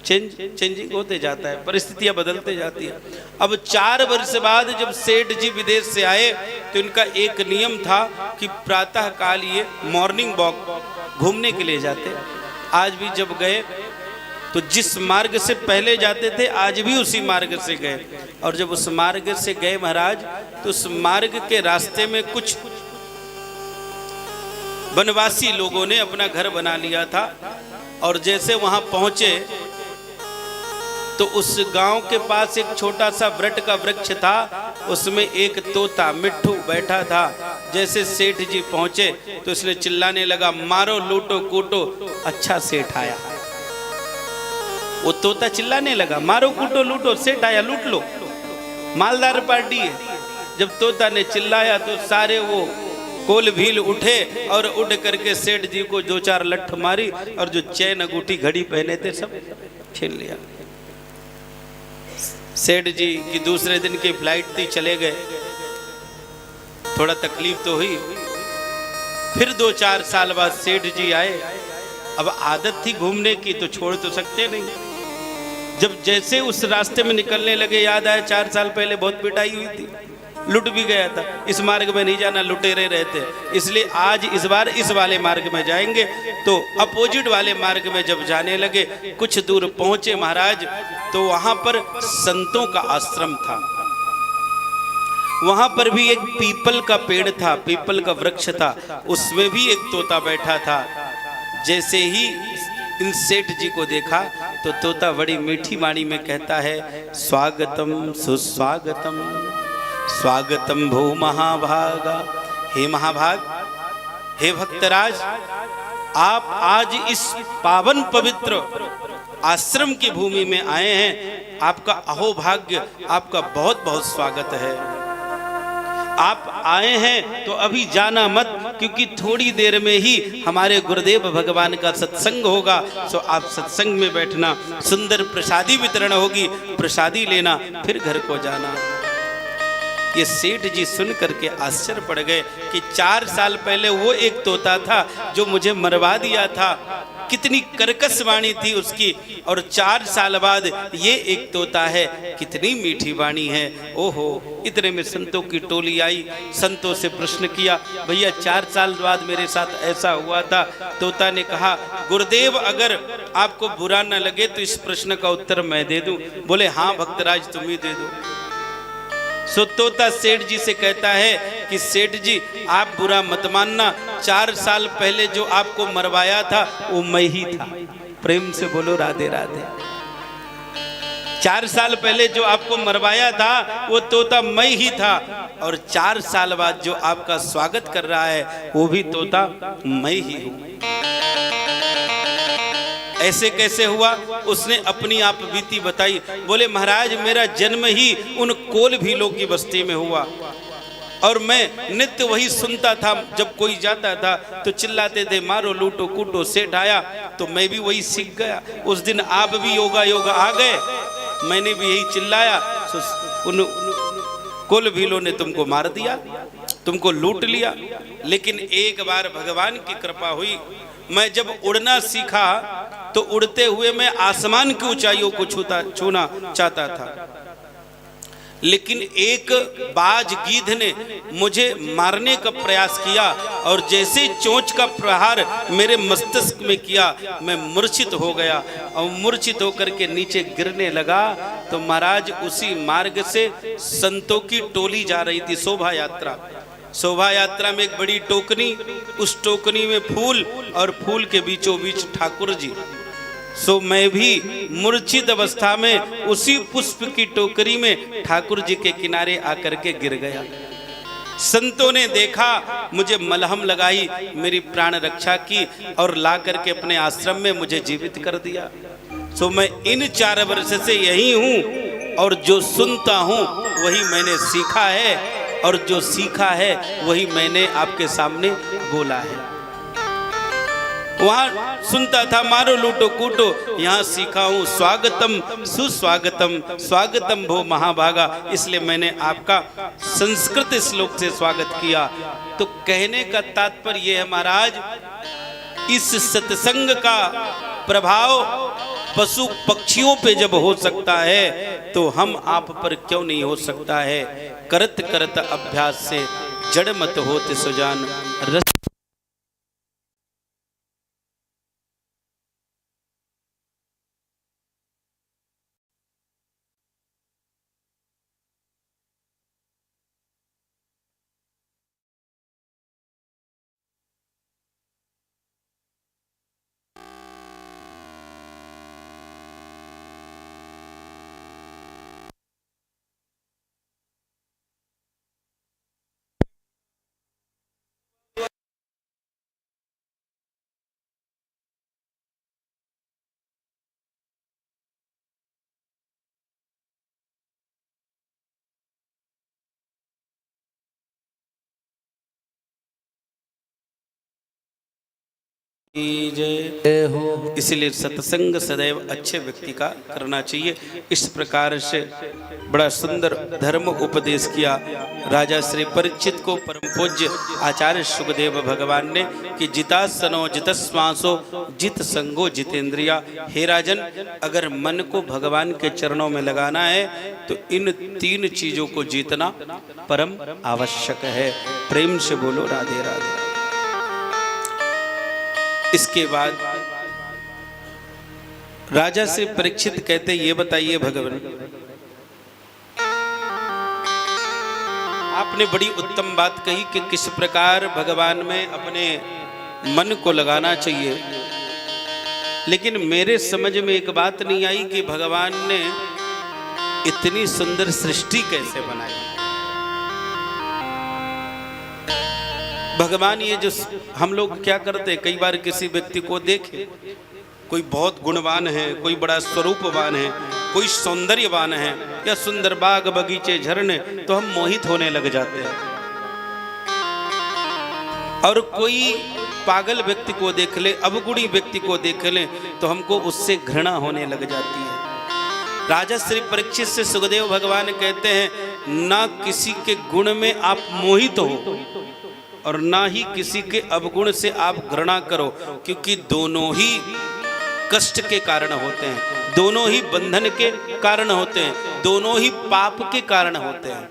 चेंजिंग होते जाता है, परिस्थितियां बदलते जाती है। अब 4 वर्ष बाद जब सेठ जी विदेश से आए तो इनका एक नियम था कि प्रातः काल ये मॉर्निंग वॉक घूमने के लिए जाते। आज भी जब गए तो जिस मार्ग से पहले जाते थे आज भी उसी मार्ग से गए। और जब उस मार्ग से गए महाराज तो उस मार्ग के रास्ते में कुछ वनवासी लोगों ने अपना घर बना लिया था। और जैसे वहां पहुंचे तो उस गांव के पास एक छोटा सा वट का वृक्ष था, उसमें एक तोता मिट्ठू बैठा था। जैसे सेठ जी पहुंचे तो इसने चिल्लाने लगा, मारो लूटो कूटो अच्छा सेठ आया। वो तोता चिल्लाने लगा, मारो कूटो लूटो सेठ आया, लूट लो, मालदार पार्टी है। जब तोता ने चिल्लाया तो सारे वो कोल भील उठे और उठ करके सेठ जी को दो चार लठ मारी और जो चैन अंगूठी घड़ी पहने थे सब छीन लिया। सेठ जी की दूसरे दिन की फ्लाइट थी, चले गए। थोड़ा तकलीफ तो हुई। फिर 2-4 साल बाद सेठ जी आए। अब आदत थी घूमने की तो छोड़ तो सकते नहीं। जब जैसे उस रास्ते में निकलने लगे याद आया 4 साल पहले बहुत पिटाई हुई थी, लुट भी गया था। इस मार्ग में नहीं जाना, लुटेरे रहते, इसलिए आज इस बार इस वाले मार्ग में जाएंगे। तो अपोजिट वाले मार्ग में जब जाने लगे, कुछ दूर पहुंचे महाराज, तो वहां पर संतों का आश्रम था। वहां पर भी एक पीपल का पेड़ था, पीपल का वृक्ष था, उसमें भी एक तोता बैठा था। जैसे ही इन सेठ जी को देखा तो तोता बड़ी मीठी वाणी में कहता है, स्वागतम सुस्वागतम, स्वागतम भो महाभागा। हे महाभाग, हे भक्तराज, आप आज इस पावन पवित्र आश्रम की भूमि में आए हैं, आपका अहोभाग्य, आपका बहुत बहुत स्वागत है। आप आए हैं तो अभी जाना मत, क्योंकि थोड़ी देर में ही हमारे गुरुदेव भगवान का सत्संग होगा। सो आप सत्संग में बैठना, सुंदर प्रसादी वितरण होगी, प्रसादी लेना, फिर घर को जाना। ये सेठ जी सुन करके आश्चर्य पड़ गए कि 4 साल पहले वो एक तोता था जो मुझे मरवा दिया था, कितनी कर्कश वाणी थी उसकी, और 4 साल बाद ये एक तोता है, कितनी मीठी वाणी है। ओहो, इतने में संतों की टोली आई। संतों से प्रश्न किया, भैया 4 साल बाद मेरे साथ ऐसा हुआ था। तोता ने कहा, गुरुदेव अगर आपको बुरा न लगे तो इस प्रश्न का उत्तर मैं दे दूं। बोले हाँ भक्तराज, तुम ही दे दो। सो तोता सेठ जी से कहता है कि सेठ जी आप बुरा मत मानना, 4 साल पहले जो आपको मरवाया था वो मैं ही था। प्रेम से बोलो राधे राधे। 4 साल पहले जो आपको मरवाया था वो तोता मैं ही था, और 4 साल बाद जो आपका स्वागत कर रहा है वो भी तोता मैं ही हूं। ऐसे कैसे हुआ? उसने अपनी आप बीती बताई। बोले महाराज, मेरा जन्म ही उन कोल भीलों की बस्ती में हुआ, और मैं नित्य वही सुनता था। जब कोई जाता था तो चिल्लाते थे, मारो लूटो कूटो सेठ आया, तो मैं भी वही सीख गया। उस दिन आप भी योगा योगा आ गए, मैंने भी यही चिल्लाया, उन कोल भीलों ने तुमको मार दिया, तुमको लूट लिया। लेकिन एक बार भगवान की कृपा हुई, मैं जब उड़ना सीखा तो उड़ते हुए मैं आसमान की ऊंचाइयों को छूना चाहता था, लेकिन एक बाज गीध ने मुझे मारने का प्रयास किया, और जैसे चोंच का प्रहार मेरे मस्तिष्क में किया, मैं मूर्छित हो गया, और मूर्छित होकर के नीचे गिरने लगा। तो महाराज उसी मार्ग से संतों की टोली जा रही थी, शोभा यात्रा। शोभा यात्रा में एक बड़ी टोकनी, उस टोकनी में फूल, और फूल के बीचों बीच ठाकुर जी। सो मैं भी मूर्छित अवस्था में उसी पुष्प की टोकरी में ठाकुर जी के किनारे आकर के गिर गया। संतों ने देखा, मुझे मलहम लगाई, मेरी प्राण रक्षा की, और ला करके अपने आश्रम में मुझे जीवित कर दिया। सो मैं इन 4 वर्ष से यही हूँ, और जो सुनता हूँ वही मैंने सीखा है, और जो सीखा है वही मैंने आपके सामने बोला है। वहां सुनता था मारो लूटो कूटो, यहाँ सीखा हूँ स्वागतम सुस्वागतम, स्वागतम भो महाभागा। इसलिए मैंने आपका संस्कृत श्लोक से स्वागत किया। तो कहने का तात्पर्य यह है महाराज, इस सत्संग का प्रभाव पशु पक्षियों पे जब हो सकता है तो हम आप पर क्यों नहीं हो सकता है। करत करत अभ्यास से जड़ मत होते सुजान रस। जय। हो। इसलिए सत्संग सदैव अच्छे व्यक्ति का करना चाहिए। इस प्रकार से बड़ा सुंदर धर्म उपदेश किया राजा श्री परीक्षित को परम पूज्य आचार्य सुखदेव भगवान ने कि जिता सनो जितस्वासो जित संगो जितेंद्रिया। हे राजन, अगर मन को भगवान के चरणों में लगाना है तो इन 3 चीजों को जीतना परम आवश्यक है। प्रेम से बोलो राधे राधे। इसके बाद राजा से परीक्षित कहते, ये बताइए भगवान, आपने बड़ी उत्तम बात कही कि किस प्रकार भगवान में अपने मन को लगाना चाहिए, लेकिन मेरे समझ में एक बात नहीं आई कि भगवान ने इतनी सुंदर सृष्टि कैसे बनाई। भगवान ये जो हम लोग क्या करते हैं, कई बार किसी व्यक्ति को देखे, कोई बहुत गुणवान है, कोई बड़ा स्वरूपवान है, कोई सौंदर्यवान है या सुंदर बाग बगीचे झरने, तो हम मोहित होने लग जाते हैं। और कोई पागल व्यक्ति को देख ले, अवगुणी व्यक्ति को देख ले, तो हमको उससे घृणा होने लग जाती है। राजा श्री परीक्षित से सुखदेव भगवान कहते हैं, ना किसी के गुण में आप मोहित हो और ना ही किसी के अवगुण से आप घृणा करो, क्योंकि दोनों ही कष्ट के कारण होते हैं, दोनों ही बंधन के कारण होते हैं, दोनों ही पाप के कारण होते हैं।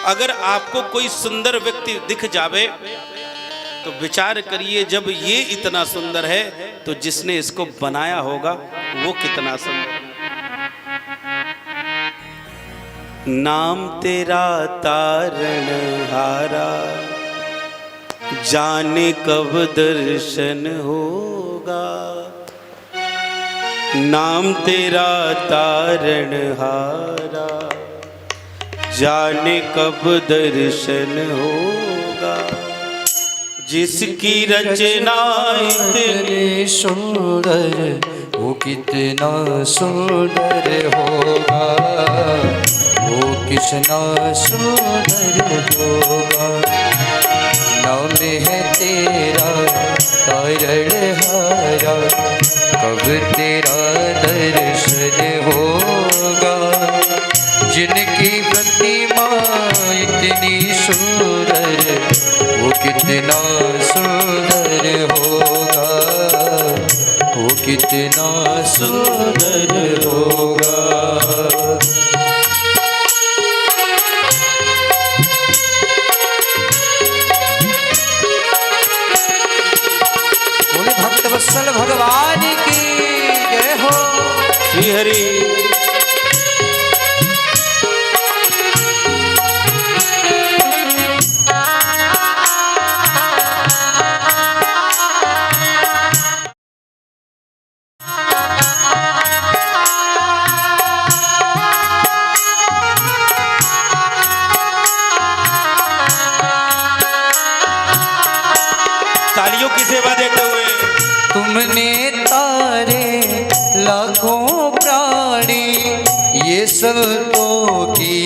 अगर आपको कोई सुंदर व्यक्ति दिख जावे तो विचार करिए, जब ये इतना सुंदर है तो जिसने इसको बनाया होगा वो कितना सुंदर। नाम तेरा तारणहारा, जाने कब दर्शन होगा। नाम तेरा तारणहारा, जाने कब दर्शन होगा। जिसकी रचना इतनी सुंदर, वो कितना सुंदर होगा, वो कितना सुंदर होगा। नाम है तेरा तारणहारा, कब तेरा दर्शन होगा। जिनकी प्रतिमा इतनी सुंदर, वो कितना सुंदर होगा, वो कितना सुंदर होगा। वत्सल भगवान की जय हो। श्री हरि। तालियों की सेवा देते हुए तुमने तारे लाखों प्राणी, ये संतों की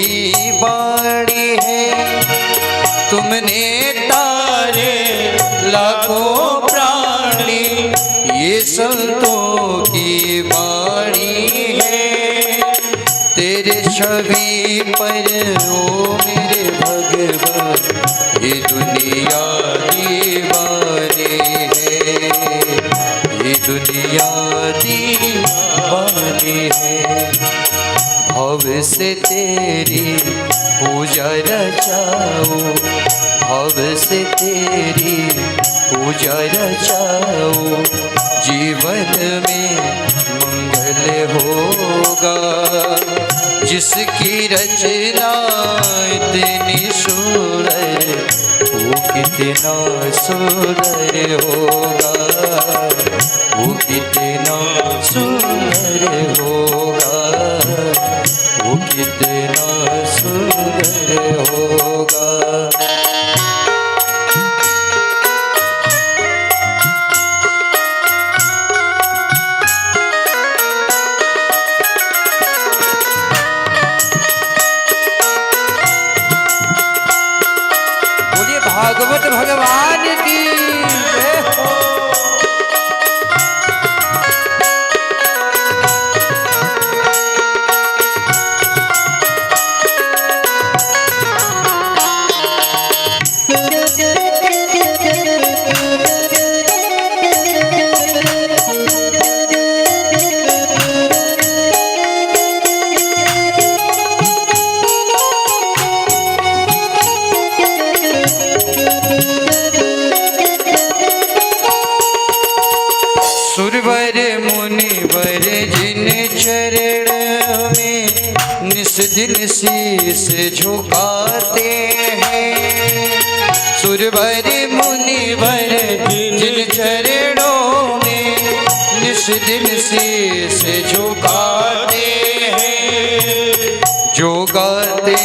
बाणी है। तुमने तारे लाखों प्राणी, ये संतों की बाणी है। तेरे छवि पर ओ मेरे भगवान, ये दुनिया दीवानी है, ये दुनिया दीवानी है। भाव से तेरी पूजा रचाओ, भाव से तेरी पूजा रचाओ। जीवन में मंगल होगा, जिसकी रचना इतनी सुंदर, वो कितना सुंदर होगा, वो कितना सुंदर होगा, वो कितना सुंदर होगा। भागवत भगवान की जय हो। मुनिवर जिन चरण में निस दिन शीस झुकाते हैं। सुरवर मुनिवर जिन चरणों में निस दिन शीस झुकाते हैं। जो गाते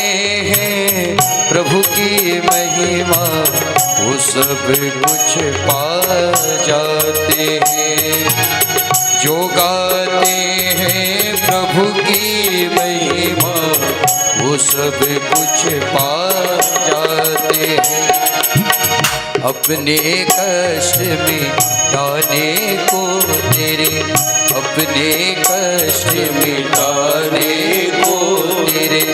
हैं प्रभु की महिमा वो सब कुछ पा जाते हैं। जो गाते हैं प्रभु की महिमा वो सब कुछ पा जाते हैं। अपने कष्ट मिटाने को तेरे, अपने कष्ट मिटाने को तेरे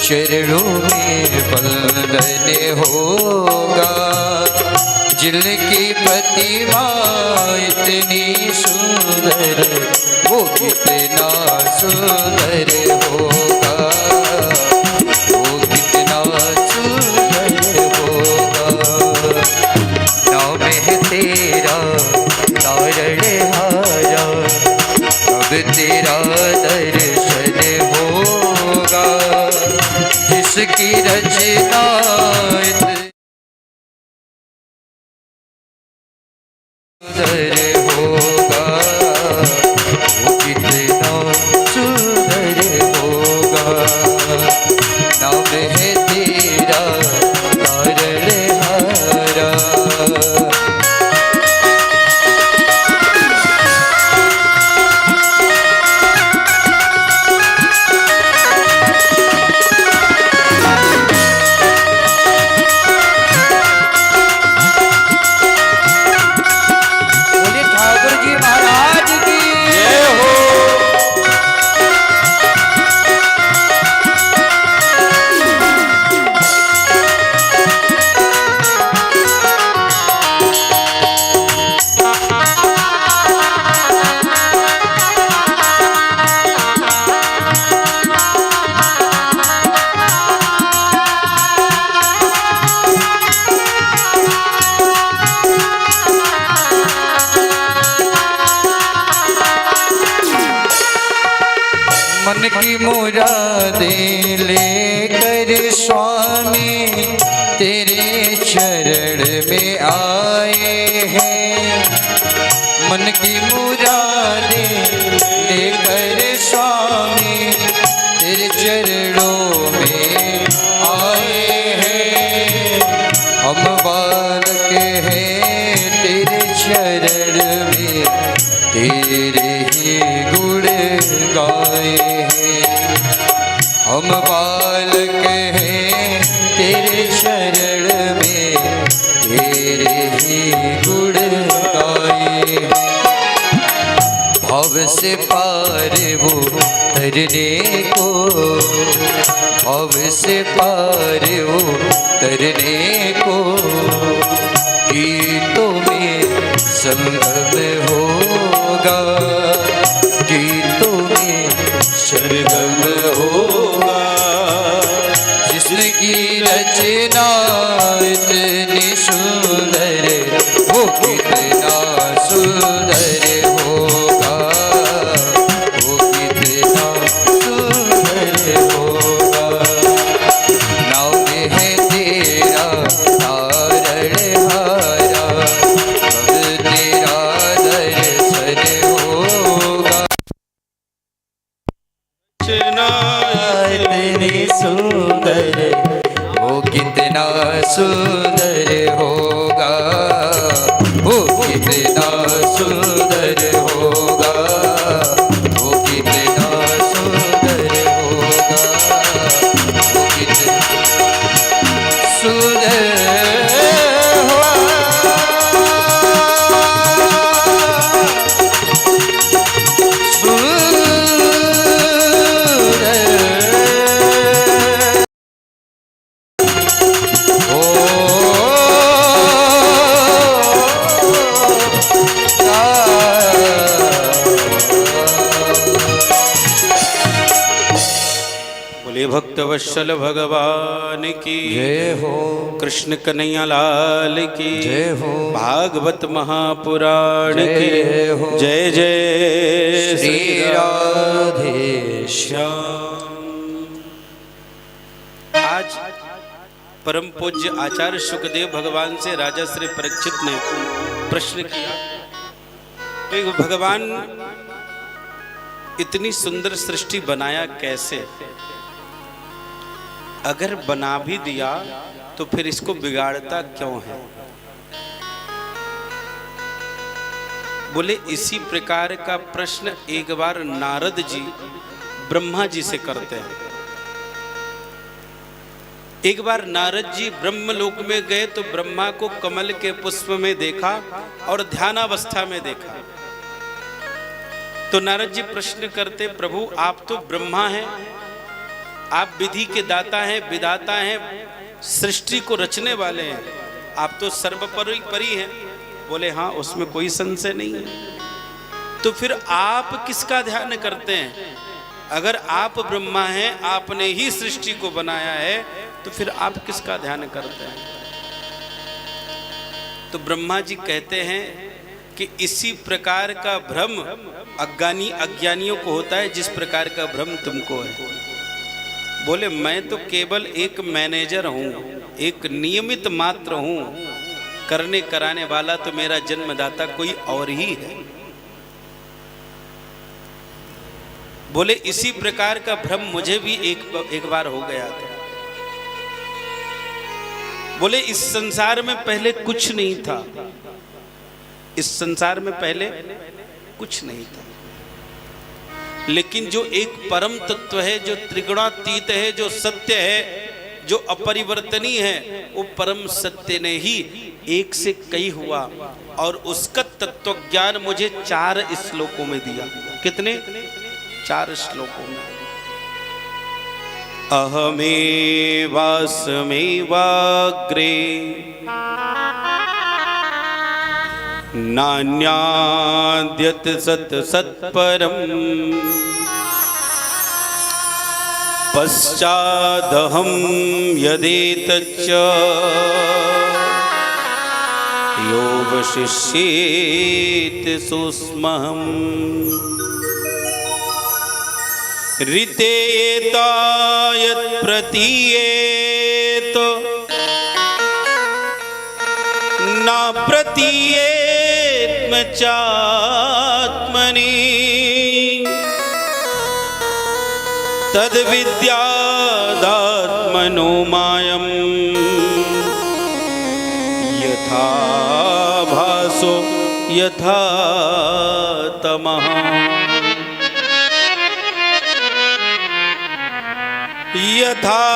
चरणों में बंधन होगा। जिनकी प्रतिमा इतनी सुंदर वो कितना सुंदर होगा, वो कितना सुंदर होगा। नाम है तेरा तारणहारा, अब तेरा दर्शन होगा। जिसकी रचना सुंदर होगा, वो कितना सुंदर होगा। नाम है तेरा तारणहारा। मन की मुरादें लेकर स्वामी तेरे चरण में आए हैं। मन की मुरादें लेकर स्वामी तेरे चरणों में आए हैं। हम बालक हैं तेरे चरण में, तेरे ही गुण गाए हैं। हम बालक हैं तेरे शरण में, तेरे ही गुण गाए हैं। भव से पार वो तरने को, भव से पार वो तरने को गीतों में संगम होगा। गीतों में सरगम होगा। जिसकी रचना इतनी सुंदर वो कितना सुंदर होगा, वो कितना सुंदर होगा। नाम है तेरा तारणहारा, अब तेरा दर्शन होगा। इतनी सुंदर वो कितना सुंदर होगा, वो कितना सुंदर होगा, वो कितना सुंदर होगा, वो कितना सुंदर ओ भक्त वत्सल भगवान की जय हो। कृष्ण कन्हैया लाल की जय हो। भागवत महापुराण जय की हो। जय जय श्री राधे श्याम। आज परम पूज्य आचार्य सुखदेव भगवान से राजा श्री परीक्षित ने प्रश्न किया, तो भगवान इतनी सुंदर सृष्टि बनाया कैसे? अगर बना भी दिया तो फिर इसको बिगाड़ता क्यों है? बोले इसी प्रकार का प्रश्न एक बार नारद जी ब्रह्मा जी से करते हैं। एक बार नारद जी ब्रह्मलोक में गए तो ब्रह्मा को कमल के पुष्प में देखा और ध्यानावस्था में देखा। तो नारद जी प्रश्न करते, प्रभु आप तो ब्रह्मा हैं, आप विधि के दाता हैं, विधाता हैं, सृष्टि को रचने वाले हैं, आप तो सर्वोपरि हैं। बोले हाँ, उसमें कोई संशय नहीं है। तो फिर आप किसका ध्यान करते हैं? अगर आप ब्रह्मा हैं, आपने ही सृष्टि को बनाया है, तो फिर आप किसका ध्यान करते हैं? तो ब्रह्मा जी कहते हैं कि इसी प्रकार का भ्रम अज्ञानियों को होता है जिस प्रकार का भ्रम तुमको है। बोले मैं तो केवल एक मैनेजर हूं, एक नियमित मात्र हूं, करने कराने वाला तो मेरा जन्मदाता कोई और ही है। बोले इसी प्रकार का भ्रम मुझे भी एक बार हो गया था। बोले इस संसार में पहले कुछ नहीं था, इस संसार में पहले कुछ नहीं था, लेकिन जो एक परम तत्व है, जो त्रिगुणातीत है, जो सत्य है, जो अपरिवर्तनीय है, वो परम सत्य ने ही एक से कई हुआ और उसका तत्व ज्ञान मुझे 4 श्लोकों में दिया। कितने? 4 श्लोकों में। अहमेवास्मेवाग्रे नान्याद्यत सत् सत्परम् पश्चादहं यदेतच्च योऽवशिष्येत् सोऽस्म्यहम् ऋतेता यत् प्रतीयेत न प्रतीयेत् चात्मनि तद्विद्यादात्मनो मायं यथा भासो यथा तमः यथा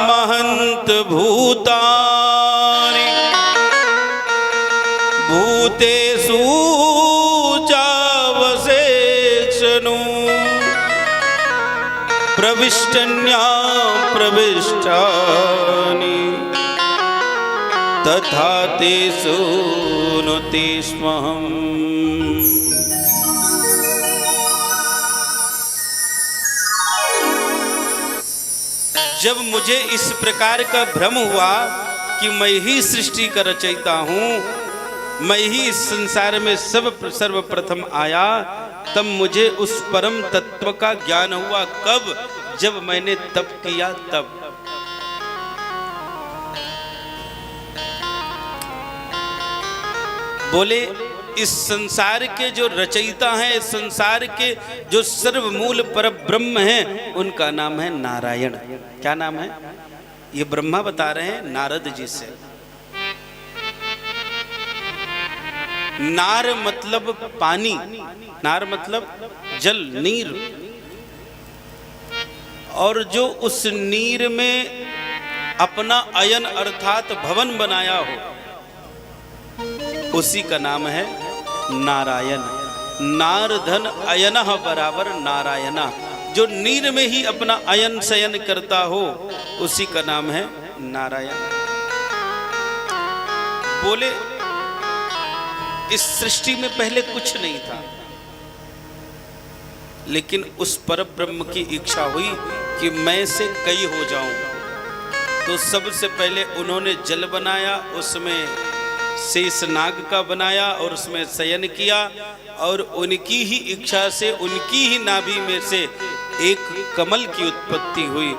महन्त भूतानि भूतेषु चावशेषनु प्रविष्टन्या प्रविष्टानि तथा तेषु न तेष्वहम्। जब मुझे इस प्रकार का भ्रम हुआ कि मैं ही सृष्टि का रचयिता हूं, मैं ही इस संसार में सर्वप्रथम आया, तब मुझे उस परम तत्व का ज्ञान हुआ। कब? जब मैंने तप किया तब। बोले इस संसार के जो रचयिता हैं, इस संसार के जो सर्वमूल परब्रह्म हैं, उनका नाम है नारायण। क्या नाम है? ये ब्रह्मा बता रहे हैं नारद जी से। नार मतलब पानी, नार मतलब जल, नीर, और जो उस नीर में अपना अयन अर्थात भवन बनाया हो, उसी का नाम है नारायण। नारधन अयनः बराबर नारायणा। जो नीर में ही अपना अयन शयन करता हो, उसी का नाम है नारायण। बोले इस सृष्टि में पहले कुछ नहीं था, लेकिन उस पर ब्रह्म की इच्छा हुई कि मैं से कई हो जाऊं। तो सबसे पहले उन्होंने जल बनाया, उसमें शेष नाग का बनाया और उसमें शयन किया, और उनकी ही इच्छा से उनकी ही नाभि में से एक कमल की उत्पत्ति हुई।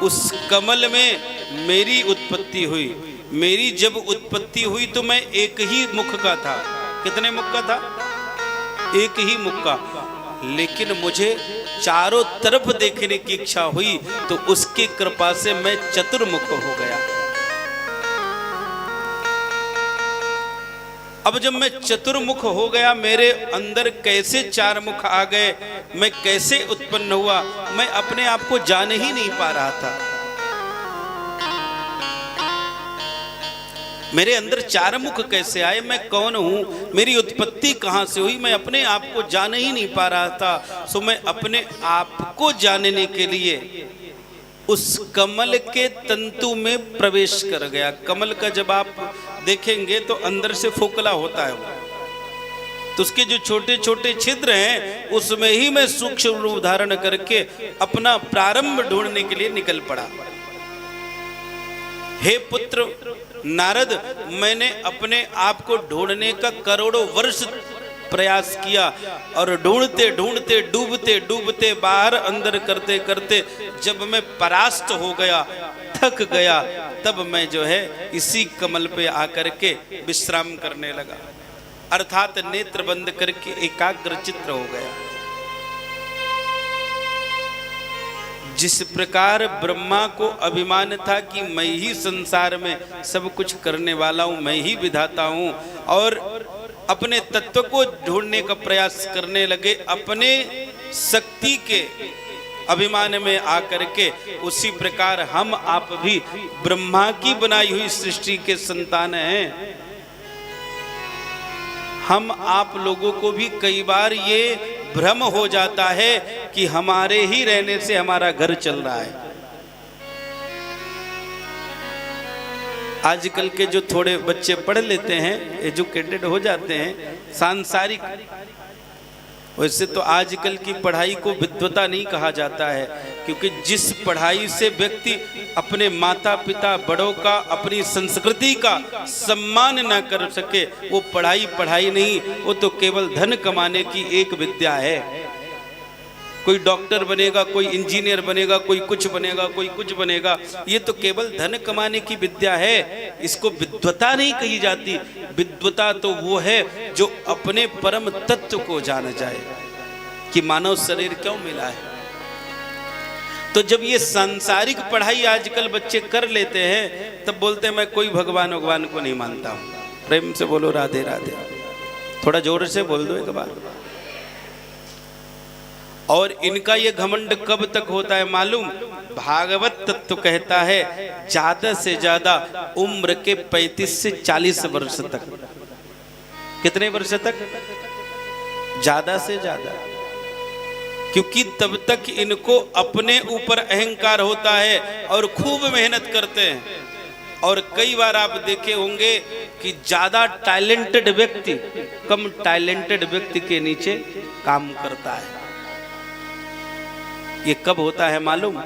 उस कमल में मेरी उत्पत्ति हुई। मेरी जब उत्पत्ति हुई तो मैं एक ही मुख का था। कितने मुख का था? एक ही मुख का। लेकिन मुझे चारों तरफ देखने की इच्छा हुई तो उसकी कृपा से मैं चतुर्मुख हो गया। अब जब मैं चतुर्मुख हो गया, मेरे अंदर कैसे चार मुख आ गए, मैं कैसे उत्पन्न हुआ, मैं अपने आप को जान ही नहीं पा रहा था। मेरे अंदर चार मुख कैसे आए, मैं कौन हूं, मेरी उत्पत्ति कहां से हुई, मैं अपने आप को जान ही नहीं पा रहा था। सो मैं अपने आप को जानने के लिए उस कमल के तंतु में प्रवेश कर गया। कमल का जब आप देखेंगे तो अंदर से फोकला होता है वो, तो उसके जो छोटे छोटे छिद्र हैं उसमें ही मैं सूक्ष्म रूप धारण करके अपना प्रारंभ ढूंढने के लिए निकल पड़ा। हे पुत्र नारद, मैंने अपने आप को ढूंढने का करोड़ों वर्ष प्रयास किया, और ढूंढते ढूंढते डूबते डूबते बाहर अंदर करते करते जब मैं परास्त हो गया, थक गया, तब मैं जो है इसी कमल पे आकर के विश्राम करने लगा, अर्थात नेत्र बंद करके एकाग्र चित्त हो गया। जिस प्रकार ब्रह्मा को अभिमान था कि मैं ही संसार में सब कुछ करने वाला हूं, मैं ही विधाता हूं, और अपने तत्व को ढूंढने का प्रयास करने लगे अपने शक्ति के अभिमान में आकर के, उसी प्रकार हम आप भी ब्रह्मा की बनाई हुई सृष्टि के संतान हैं। हम आप लोगों को भी कई बार ये भ्रम हो जाता है कि हमारे ही रहने से हमारा घर चल रहा है। आजकल के जो थोड़े बच्चे पढ़ लेते हैं, एजुकेटेड हो जाते हैं, सांसारिक, वैसे तो आजकल की पढ़ाई को विद्वता नहीं कहा जाता है, क्योंकि जिस पढ़ाई से व्यक्ति अपने माता पिता बड़ों का, अपनी संस्कृति का सम्मान न कर सके, वो पढ़ाई पढ़ाई नहीं, वो तो केवल धन कमाने की एक विद्या है। कोई डॉक्टर बनेगा, कोई इंजीनियर बनेगा, कोई कुछ बनेगा, कोई कुछ बनेगा, ये तो केवल धन कमाने की विद्या है। इसको विद्वता नहीं कही जाती। विद्वता तो वो है जो अपने परम तत्व को जान जाए कि मानव शरीर क्यों मिला है। तो जब ये सांसारिक पढ़ाई आजकल बच्चे कर लेते हैं, तब बोलते हैं मैं कोई भगवान को नहीं मानता हूं। प्रेम से बोलो राधे राधे, थोड़ा जोर से बोल दो एक बार। और इनका ये घमंड कब तक होता है मालूम? भागवत तत्व कहता है ज्यादा से ज्यादा उम्र के 35 से 40 वर्ष तक। कितने वर्ष तक? ज्यादा से ज्यादा, क्योंकि तब तक इनको अपने ऊपर अहंकार होता है और खूब मेहनत करते हैं। और कई बार आप देखे होंगे कि ज्यादा टैलेंटेड व्यक्ति कम टैलेंटेड व्यक्ति के नीचे काम करता है। ये कब होता है मालूम?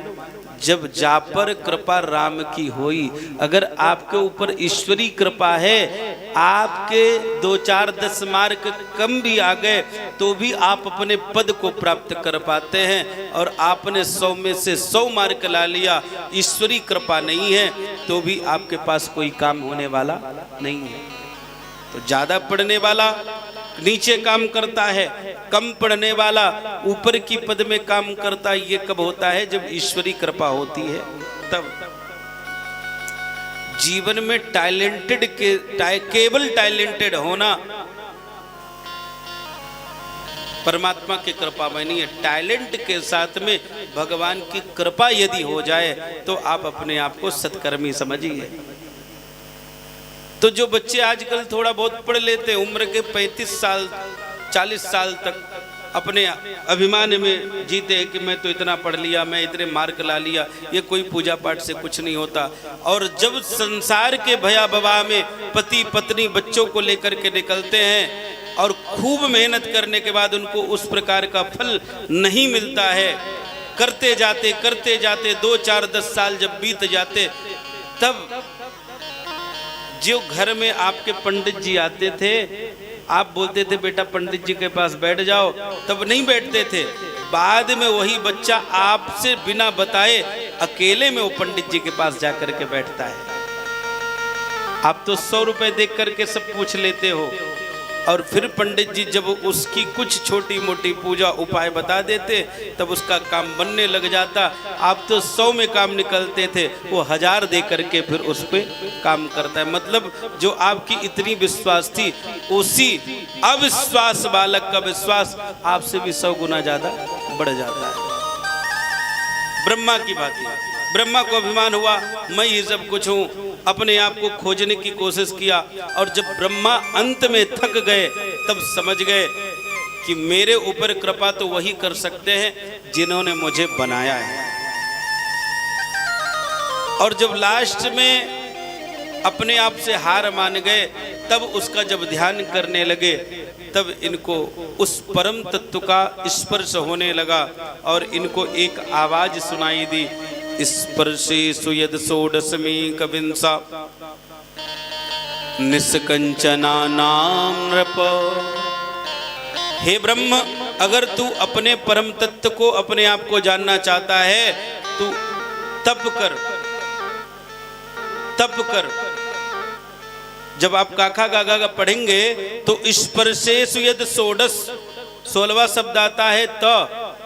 जब जा पर कृपा राम की होई। अगर आपके ऊपर ईश्वरी कृपा है, आपके 2-4-10 मार्क कम भी आ गए तो भी आप अपने पद को प्राप्त कर पाते हैं। और आपने 100 में से 100 मार्क ला लिया, ईश्वरी कृपा नहीं है तो भी आपके पास कोई काम होने वाला नहीं है। तो ज्यादा पढ़ने वाला नीचे काम करता है, कम पढ़ने वाला ऊपर की पद में काम करता है। ये कब होता है? जब ईश्वरी कृपा होती है तब। जीवन में टैलेंटेड केवल टैलेंटेड होना परमात्मा की कृपा में नहीं है। टैलेंट के साथ में भगवान की कृपा यदि हो जाए तो आप अपने आप को सत्कर्मी समझिए। तो जो बच्चे आजकल थोड़ा बहुत पढ़ लेते हैं, उम्र के 35 साल 40 साल तक अपने अभिमान में जीते हैं कि मैं तो इतना पढ़ लिया, मैं इतने मार्क ला लिया, ये कोई पूजा पाठ से कुछ नहीं होता। और जब संसार के भया बवा में पति पत्नी बच्चों को लेकर के निकलते हैं और खूब मेहनत करने के बाद उनको उस प्रकार का फल नहीं मिलता है, करते जाते 2, 4, 10 साल जब बीत जाते, तब जो घर में आपके पंडित जी आते थे, आप बोलते थे बेटा पंडित जी के पास बैठ जाओ, तब नहीं बैठते थे। बाद में वही बच्चा आपसे बिना बताए अकेले में वो पंडित जी के पास जाकर के बैठता है। आप तो 100 रुपए देख करके सब पूछ लेते हो, और फिर पंडित जी जब उसकी कुछ छोटी मोटी पूजा उपाय बता देते तब उसका काम बनने लग जाता। आप तो 100 में काम निकलते थे, वो 1000 दे करके फिर उस पे काम करता है। मतलब जो आपकी इतनी विश्वास थी, उसी अविश्वास बालक का विश्वास आपसे भी 100 गुना ज्यादा बढ़ जाता है। ब्रह्मा की बात है, ब्रह्मा को अभिमान हुआ मैं ही सब कुछ हूँ, अपने आप को खोजने की कोशिश किया, और जब ब्रह्मा अंत में थक गए तब समझ गए कि मेरे ऊपर कृपा तो वही कर सकते हैं जिन्होंने मुझे बनाया है। और जब लास्ट में अपने आप से हार मान गए, तब उसका जब ध्यान करने लगे, तब इनको उस परम तत्व का स्पर्श होने लगा, और इनको एक आवाज सुनाई दी, स्पर्शेषु यद षोडशमी कविंसा निष्कंचना नाम नृप। हे ब्रह्म, अगर तू अपने परम तत्व को, अपने आप को जानना चाहता है, तू तप कर, तप कर। जब आप काका गागा का पढ़ेंगे तो स्पर्शेषु यद षोडश 16वां शब्द आता है त,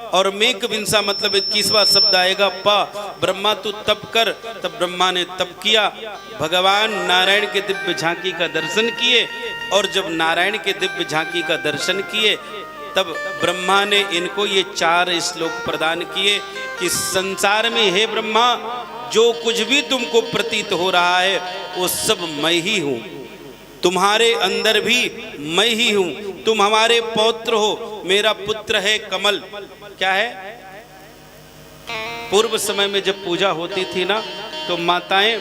और मेक विंसा मतलब 21वां शब्द आएगा प। ब्रह्मा तू तप कर। तब ब्रह्मा ने तप किया, भगवान नारायण के दिव्य झांकी का दर्शन किए, और जब नारायण के दिव्य झांकी का दर्शन किए तब ब्रह्मा ने इनको ये 4 श्लोक प्रदान किए कि संसार में हे ब्रह्मा, जो कुछ भी तुमको प्रतीत हो रहा है वो सब मैं ही हूँ, तुम्हारे अंदर भी मैं ही हूँ, तुम हमारे पौत्र हो, मेरा पुत्र है कमल। क्या है? पूर्व समय में जब पूजा होती थी ना, तो माताएं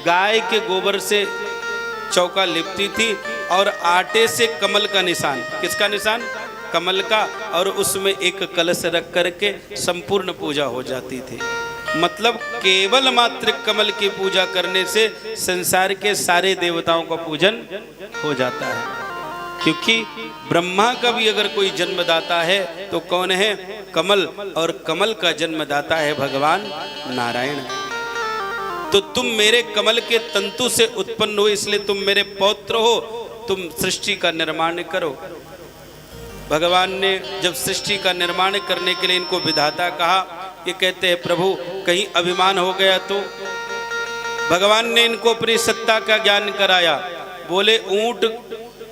गाय के गोबर से चौका लिपती थी, और आटे से कमल का निशान, किसका निशान? कमल का, और उसमें एक कलश रख करके संपूर्ण पूजा हो जाती थी। मतलब केवल मात्र कमल की पूजा करने से संसार के सारे देवताओं का पूजन हो जाता है। क्योंकि ब्रह्मा का भी अगर कोई जन्मदाता है तो कौन है? कमल, और कमल का जन्मदाता है भगवान नारायण। तो तुम मेरे कमल के तंतु से उत्पन्न हो, इसलिए तुम मेरे पौत्र हो, तुम सृष्टि का निर्माण करो। भगवान ने जब सृष्टि का निर्माण करने के लिए इनको विधाता कहा, ये कहते हैं प्रभु कहीं अभिमान हो गया तो? भगवान ने इनको अपनी सत्ता का ज्ञान कराया। बोले ऊंट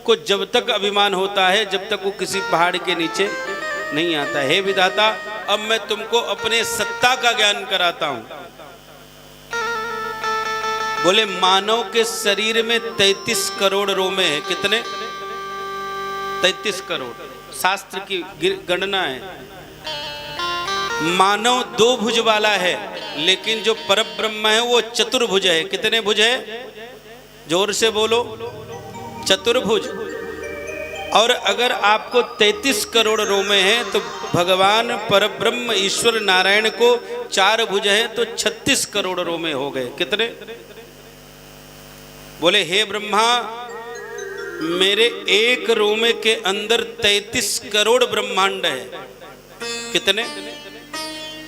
को जब तक अभिमान होता है, जब तक वो किसी पहाड़ के नीचे नहीं आता। हे विधाता, अब मैं तुमको अपने सत्ता का ज्ञान कराता हूं। बोले मानव के शरीर में 33 करोड़ रोमे हैं। कितने? 33 करोड़। शास्त्र की गणना है। मानव 2 भुज वाला है, लेकिन जो परब्रह्म है वो चतुर्भुज है। कितने भुज है? जोर से बोलो, चतुर्भुज। और अगर आपको 33 करोड़ रोमे हैं तो भगवान परब्रह्म ईश्वर नारायण को 4 भुज है, तो 36 करोड़ रोमे हो गए। कितने? बोले हे ब्रह्मा, मेरे एक रोमे के अंदर 33 करोड़ ब्रह्मांड है। कितने?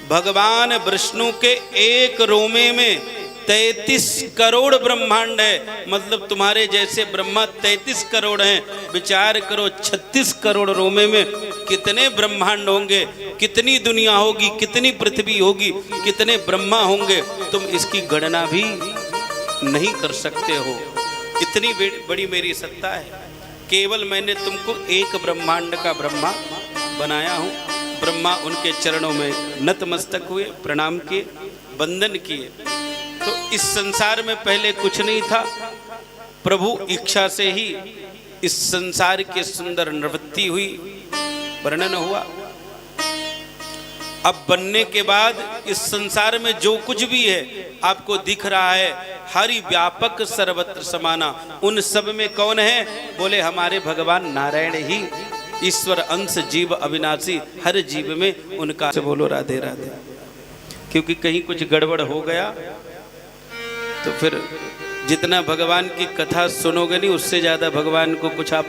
भगवान विष्णु के एक रोमे में 33 करोड़ ब्रह्मांड है। मतलब तुम्हारे जैसे ब्रह्मा 33 करोड़ हैं। विचार करो, 36 करोड़ रोमे में कितने ब्रह्मांड होंगे, कितनी दुनिया होगी, कितनी पृथ्वी होगी, कितने ब्रह्मा होंगे, तुम इसकी गणना भी नहीं कर सकते हो। इतनी बड़ी मेरी सत्ता है। केवल मैंने तुमको एक ब्रह्मांड का ब्रह्मा बनाया हूँ। ब्रह्मा उनके चरणों में नतमस्तक हुए, प्रणाम किए, वंदन किए। तो इस संसार में पहले कुछ नहीं था। प्रभु इच्छा से ही इस संसार की सुंदर निवृत्ति हुई, वर्णन हुआ। अब बनने के बाद इस संसार में जो कुछ भी है आपको दिख रहा है, हरि व्यापक सर्वत्र समाना। उन सब में कौन है? बोले हमारे भगवान नारायण ही, ईश्वर अंश जीव अविनाशी, हर जीव में उनका। से बोलो राधे राधे। क्योंकि कहीं कुछ गड़बड़ हो गया तो फिर जितना भगवान की कथा सुनोगे नहीं, उससे ज़्यादा भगवान को कुछ आप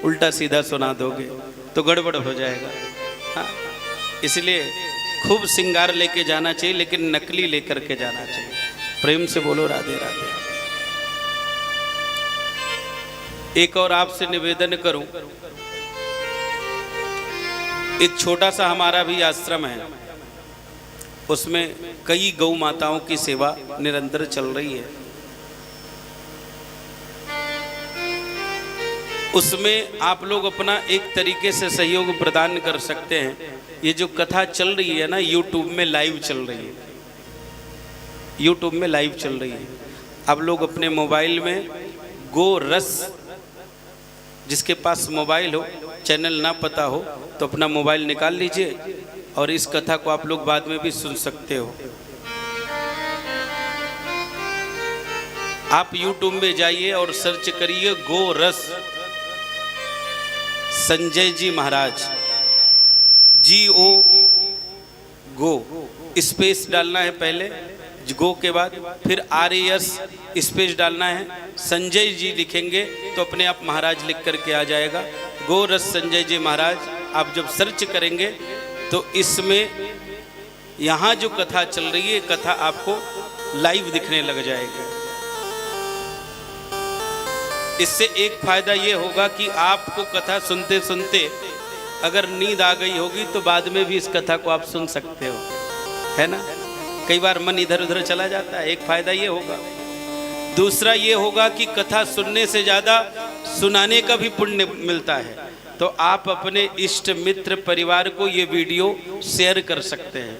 उल्टा सीधा सुना दोगे तो गड़बड़ हो जाएगा। हाँ, इसलिए खूब श्रृंगार लेके जाना चाहिए, लेकिन नकली लेकर के जाना चाहिए। प्रेम से बोलो राधे राधे। एक और आपसे निवेदन करूं, एक छोटा सा हमारा भी आश्रम है, उसमें कई गौ माताओं की सेवा निरंतर चल रही है। उसमें आप लोग अपना एक तरीके से सहयोग प्रदान कर सकते हैं। ये जो कथा चल रही है ना, यूट्यूब में लाइव चल रही है, यूट्यूब में लाइव चल रही है। आप लोग अपने मोबाइल में गो रस, जिसके पास मोबाइल हो, चैनल ना पता हो तो अपना मोबाइल निकाल लीजिए और इस कथा को आप लोग बाद में भी सुन सकते हो। आप यूट्यूब में जाइए और सर्च करिए गो रस संजय जी महाराज, GO गो, स्पेस डालना है पहले गो के बाद, फिर RAS स्पेस डालना है, संजय जी लिखेंगे तो अपने आप महाराज लिख करके आ जाएगा। गो रस संजय जी महाराज आप जब सर्च करेंगे तो इसमें यहाँ जो कथा चल रही है, कथा आपको लाइव दिखने लग जाएगी। इससे एक फायदा ये होगा कि आपको कथा सुनते सुनते अगर नींद आ गई होगी तो बाद में भी इस कथा को आप सुन सकते हो, है ना। कई बार मन इधर उधर चला जाता है, एक फायदा ये होगा। दूसरा ये होगा कि कथा सुनने से ज़्यादा सुनाने का भी पुण्य मिलता है। तो आप अपने इष्ट मित्र परिवार को ये वीडियो शेयर कर सकते हैं,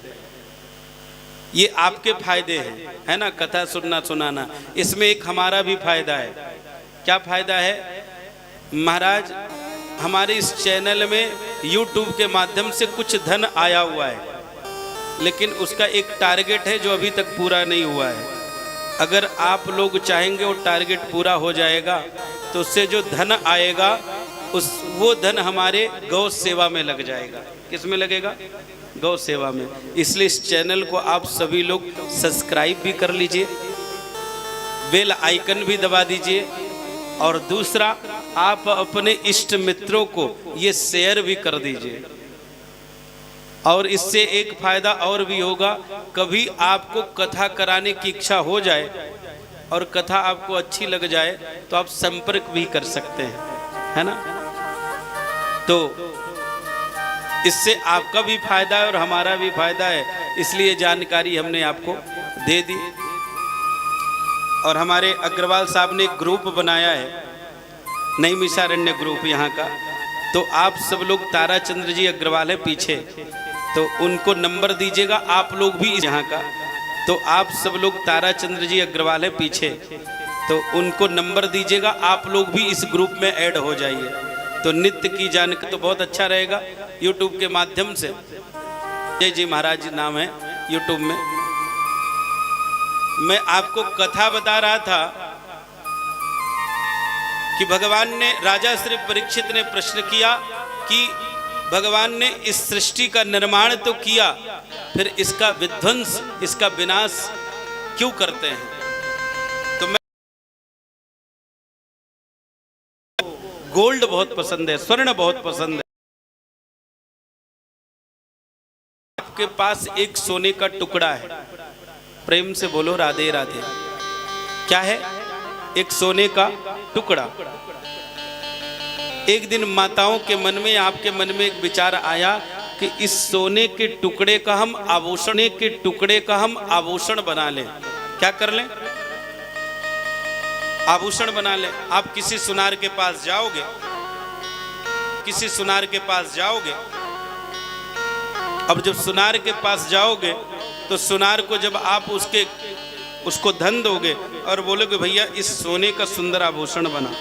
ये आपके फायदे हैं, है ना। कथा सुनना सुनाना, इसमें एक हमारा भी फायदा है। क्या फायदा है? महाराज हमारे इस चैनल में YouTube के माध्यम से कुछ धन आया हुआ है, लेकिन उसका एक टारगेट है जो अभी तक पूरा नहीं हुआ है। अगर आप लोग चाहेंगे वो टारगेट पूरा हो जाएगा तो उससे जो धन आएगा वो धन हमारे गौ सेवा में लग जाएगा। किस में लगेगा? गौ सेवा में। इसलिए इस चैनल को आप सभी लोग सब्सक्राइब भी कर लीजिए, बेल आइकन भी दबा दीजिए, और दूसरा आप अपने इष्ट मित्रों को ये शेयर भी कर दीजिए। और इससे एक फायदा और भी होगा, कभी आपको कथा कराने की इच्छा हो जाए और कथा आपको अच्छी लग जाए तो आप संपर्क भी कर सकते हैं, है ना। तो इससे आपका भी फायदा है और हमारा भी फायदा है, इसलिए जानकारी हमने आपको दे दी। और हमारे अग्रवाल साहब ने एक ग्रुप बनाया है, नैमिषारण्य ग्रुप यहाँ का। तो आप सब लोग, ताराचंद्र जी अग्रवाल है पीछे, तो उनको नंबर दीजिएगा। आप लोग भी यहाँ का, तो आप सब लोग, ताराचंद्र जी अग्रवाल है पीछे, तो उनको नंबर दीजिएगा। आप लोग भी इस ग्रुप में ऐड हो जाइए, तो नित्य की जानकारी तो बहुत अच्छा रहेगा यूट्यूब के माध्यम से। जय जी महाराज नाम है यूट्यूब में। मैं आपको कथा बता रहा था कि भगवान ने, राजा श्री परीक्षित ने प्रश्न किया कि भगवान ने इस सृष्टि का निर्माण तो किया, फिर इसका विध्वंस, इसका विनाश क्यों करते हैं? तो मैं, गोल्ड बहुत पसंद है, स्वर्ण बहुत पसंद है। आपके पास एक सोने का टुकड़ा है, प्रेम से बोलो राधे राधे। क्या है? एक सोने का टुकड़ा। एक दिन माताओं के मन में, आपके मन में एक विचार आया कि इस सोने के टुकड़े का हम आभूषण बना लें। क्या कर लें? आभूषण बना लें। आप किसी सुनार के पास जाओगे, अब जब सुनार के पास जाओगे तो सुनार को जब आप उसको धन दोगे और बोलोगे भैया इस सोने का सुंदर आभूषण बना।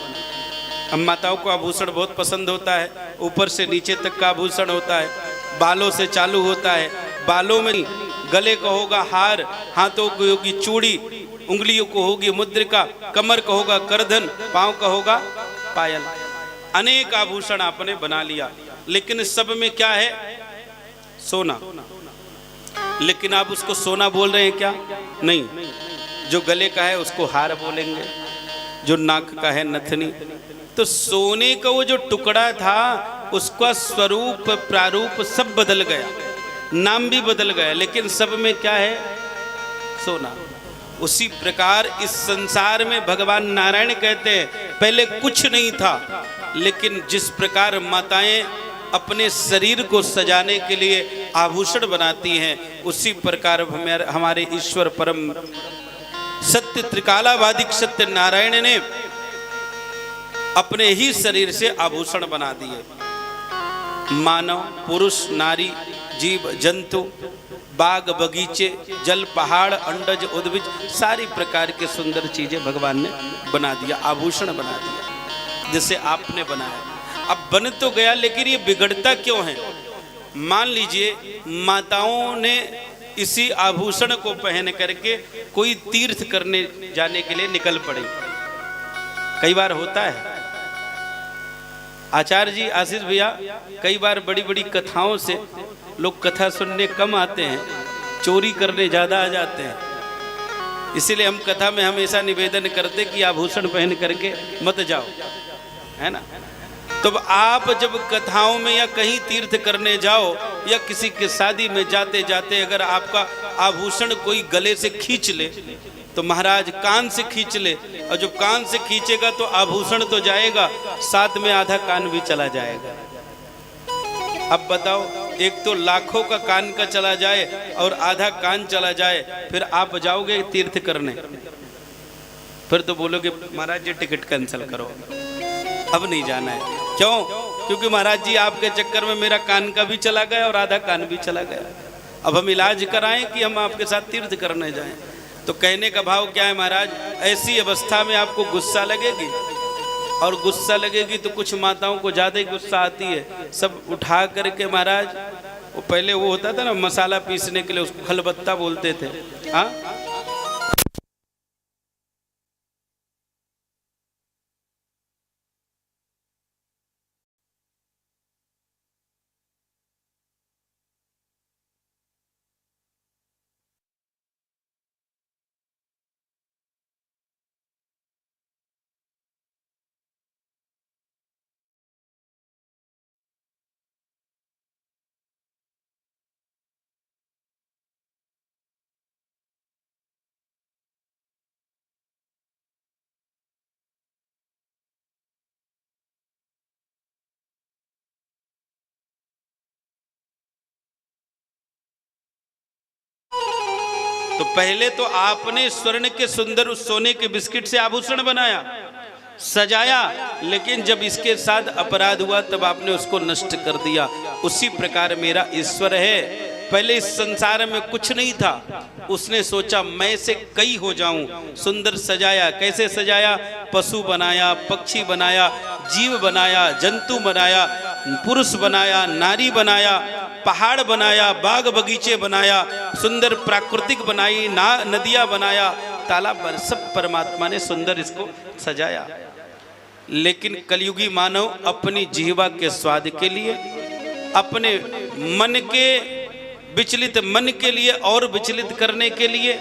अब माताओं को आभूषण बहुत पसंद होता है, ऊपर से नीचे तक का आभूषण होता है, बालों से चालू होता है, बालों में, गले का होगा हार, हाथों की होगी चूड़ी, उंगलियों को होगी मुद्रिका, कमर का होगा करधन, पांव का होगा पायल। अनेक आभूषण आपने बना लिया, लेकिन सब में क्या है? सोना। लेकिन आप उसको सोना बोल रहे हैं क्या? नहीं। जो गले का है उसको हार बोलेंगे, जो नाक का है नथनी। तो सोने का वो जो टुकड़ा था उसका स्वरूप प्रारूप सब बदल गया, नाम भी बदल गया, लेकिन सब में क्या है? सोना। उसी प्रकार इस संसार में भगवान नारायण कहते हैं पहले कुछ नहीं था, लेकिन जिस प्रकार माताएं अपने शरीर को सजाने के लिए आभूषण बनाती हैं, उसी प्रकार हमारे ईश्वर परम सत्य त्रिकालावादिक सत्य नारायण ने अपने ही शरीर से आभूषण बना दिए। मानव, पुरुष, नारी, जीव, जंतु, बाग बगीचे, जल, पहाड़, अंडज, उद्भिज, सारी प्रकार के सुंदर चीजें भगवान ने बना दिया, आभूषण बना दिया, जैसे आपने बनाया। अब बन तो गया, लेकिन ये बिगड़ता क्यों है? मान लीजिए माताओं ने इसी आभूषण को पहन करके कोई तीर्थ करने जाने के लिए निकल पड़ी। कई बार होता है आचार्य जी, आशीष भैया, कई बार बड़ी बड़ी कथाओं से लोग कथा सुनने कम आते हैं, चोरी करने ज्यादा आ जाते हैं। इसीलिए हम कथा में हमेशा निवेदन करते कि आभूषण पहन करके मत जाओ, है ना। तो आप जब कथाओं में या कहीं तीर्थ करने जाओ या किसी के शादी में जाते जाते अगर आपका आभूषण कोई गले से खींच ले, तो महाराज कान से खींच ले, और जब कान से खींचेगा तो आभूषण तो जाएगा, साथ में आधा कान भी चला जाएगा। अब बताओ, एक तो लाखों का कान का चला जाए और आधा कान चला जाए, फिर आप जाओगे तीर्थ करने, फिर तो बोलोगे महाराज जी टिकट कैंसिल करो, अब नहीं जाना है। क्यों? क्योंकि महाराज जी आपके चक्कर में मेरा कान का भी चला गया और आधा कान भी चला गया। अब हम इलाज कराएं कि हम आपके साथ तीर्थ करने जाएं? तो कहने का भाव क्या है महाराज, ऐसी अवस्था में आपको गुस्सा लगेगी, और गुस्सा लगेगी तो कुछ माताओं को ज़्यादा ही गुस्सा आती है, सब उठा करके महाराज, वो पहले वो होता था ना मसाला पीसने के लिए, उसको खलबत्ता बोलते थे, हाँ, तो पहले तो आपने स्वर्ण के सुंदर उस सोने के बिस्किट से आभूषण बनाया, सजाया, लेकिन जब इसके साथ अपराध हुआ तब आपने उसको नष्ट कर दिया। उसी प्रकार मेरा ईश्वर है, पहले इस संसार में कुछ नहीं था, उसने सोचा मैं से कई हो जाऊं, सुंदर सजाया। कैसे सजाया? पशु बनाया, पक्षी बनाया, जीव बनाया, जंतु बनाया, पुरुष बनाया, नारी बनाया, पहाड़ बनाया, बाग बगीचे बनाया, सुंदर प्राकृतिक बनाई, नदियां बनाया, तालाब बना, सब परमात्मा ने सुंदर इसको सजाया। लेकिन कलयुगी मानव अपनी जिह्वा के स्वाद के लिए, अपने मन के विचलित मन के लिए और विचलित करने के लिए,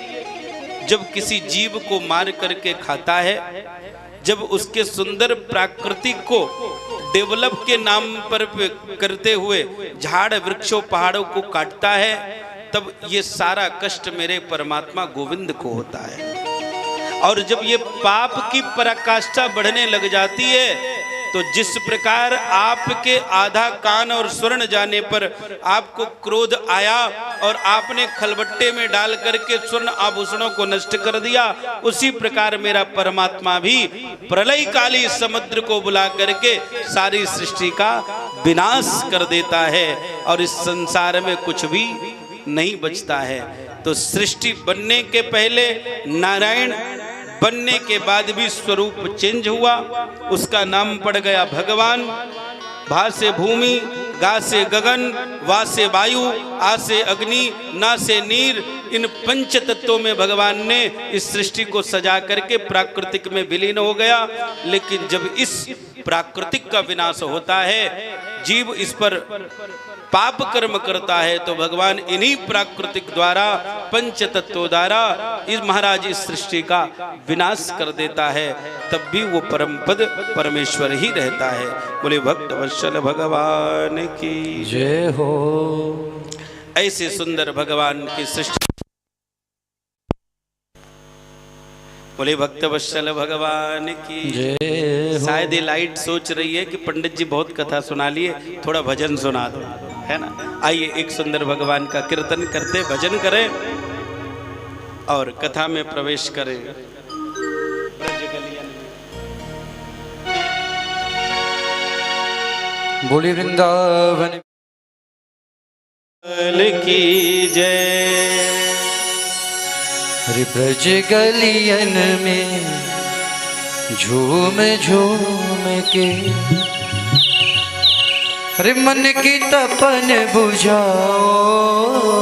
जब किसी जीव को मार करके खाता है, जब उसके सुंदर प्राकृतिक को डेवलप के नाम पर करते हुए झाड़ वृक्षों पहाड़ों को काटता है, तब ये सारा कष्ट मेरे परमात्मा गोविंद को होता है। और जब ये पाप की पराकाष्ठा बढ़ने लग जाती है, तो जिस प्रकार आपके आधा कान और स्वर्ण जाने पर आपको क्रोध आया और आपने खलबट्टे में डाल करके स्वर्ण आभूषणों को नष्ट कर दिया, उसी प्रकार मेरा परमात्मा भी प्रलय काली समुद्र को बुला करके सारी सृष्टि का विनाश कर देता है, और इस संसार में कुछ भी नहीं बचता है। तो सृष्टि बनने के पहले नारायण, बनने के बाद भी स्वरूप चेंज हुआ, उसका नाम पड़ गया भगवान। भा से भूमि, गा से गगन, वा से वायु, आ से अग्नि, ना से नीर, इन पंच तत्वों में भगवान ने इस सृष्टि को सजा करके प्राकृतिक में विलीन हो गया। लेकिन जब इस प्राकृतिक का विनाश होता है, जीव इस पर पाप कर्म करता है, तो भगवान इन्हीं प्राकृतिक द्वारा, पंच तत्वों द्वारा इस महाराज इस सृष्टि का विनाश कर देता है। तब भी वो परम पद परमेश्वर ही रहता है। बोले भक्त वत्सल भगवान की जय हो। ऐसे सुंदर भगवान की सृष्टि। बोले भक्त वत्सल भगवान की जय हो। शायद ये लाइट सोच रही है कि पंडित जी बहुत कथा सुना लिए, थोड़ा भजन सुना दो, है ना। आइए एक सुंदर भगवान का कीर्तन करते, भजन करें और कथा में प्रवेश करें। बोली वृंदावन की जय। हरि ब्रज गलियन में झूम झूम के, हरि मन की तपन बुझाओ,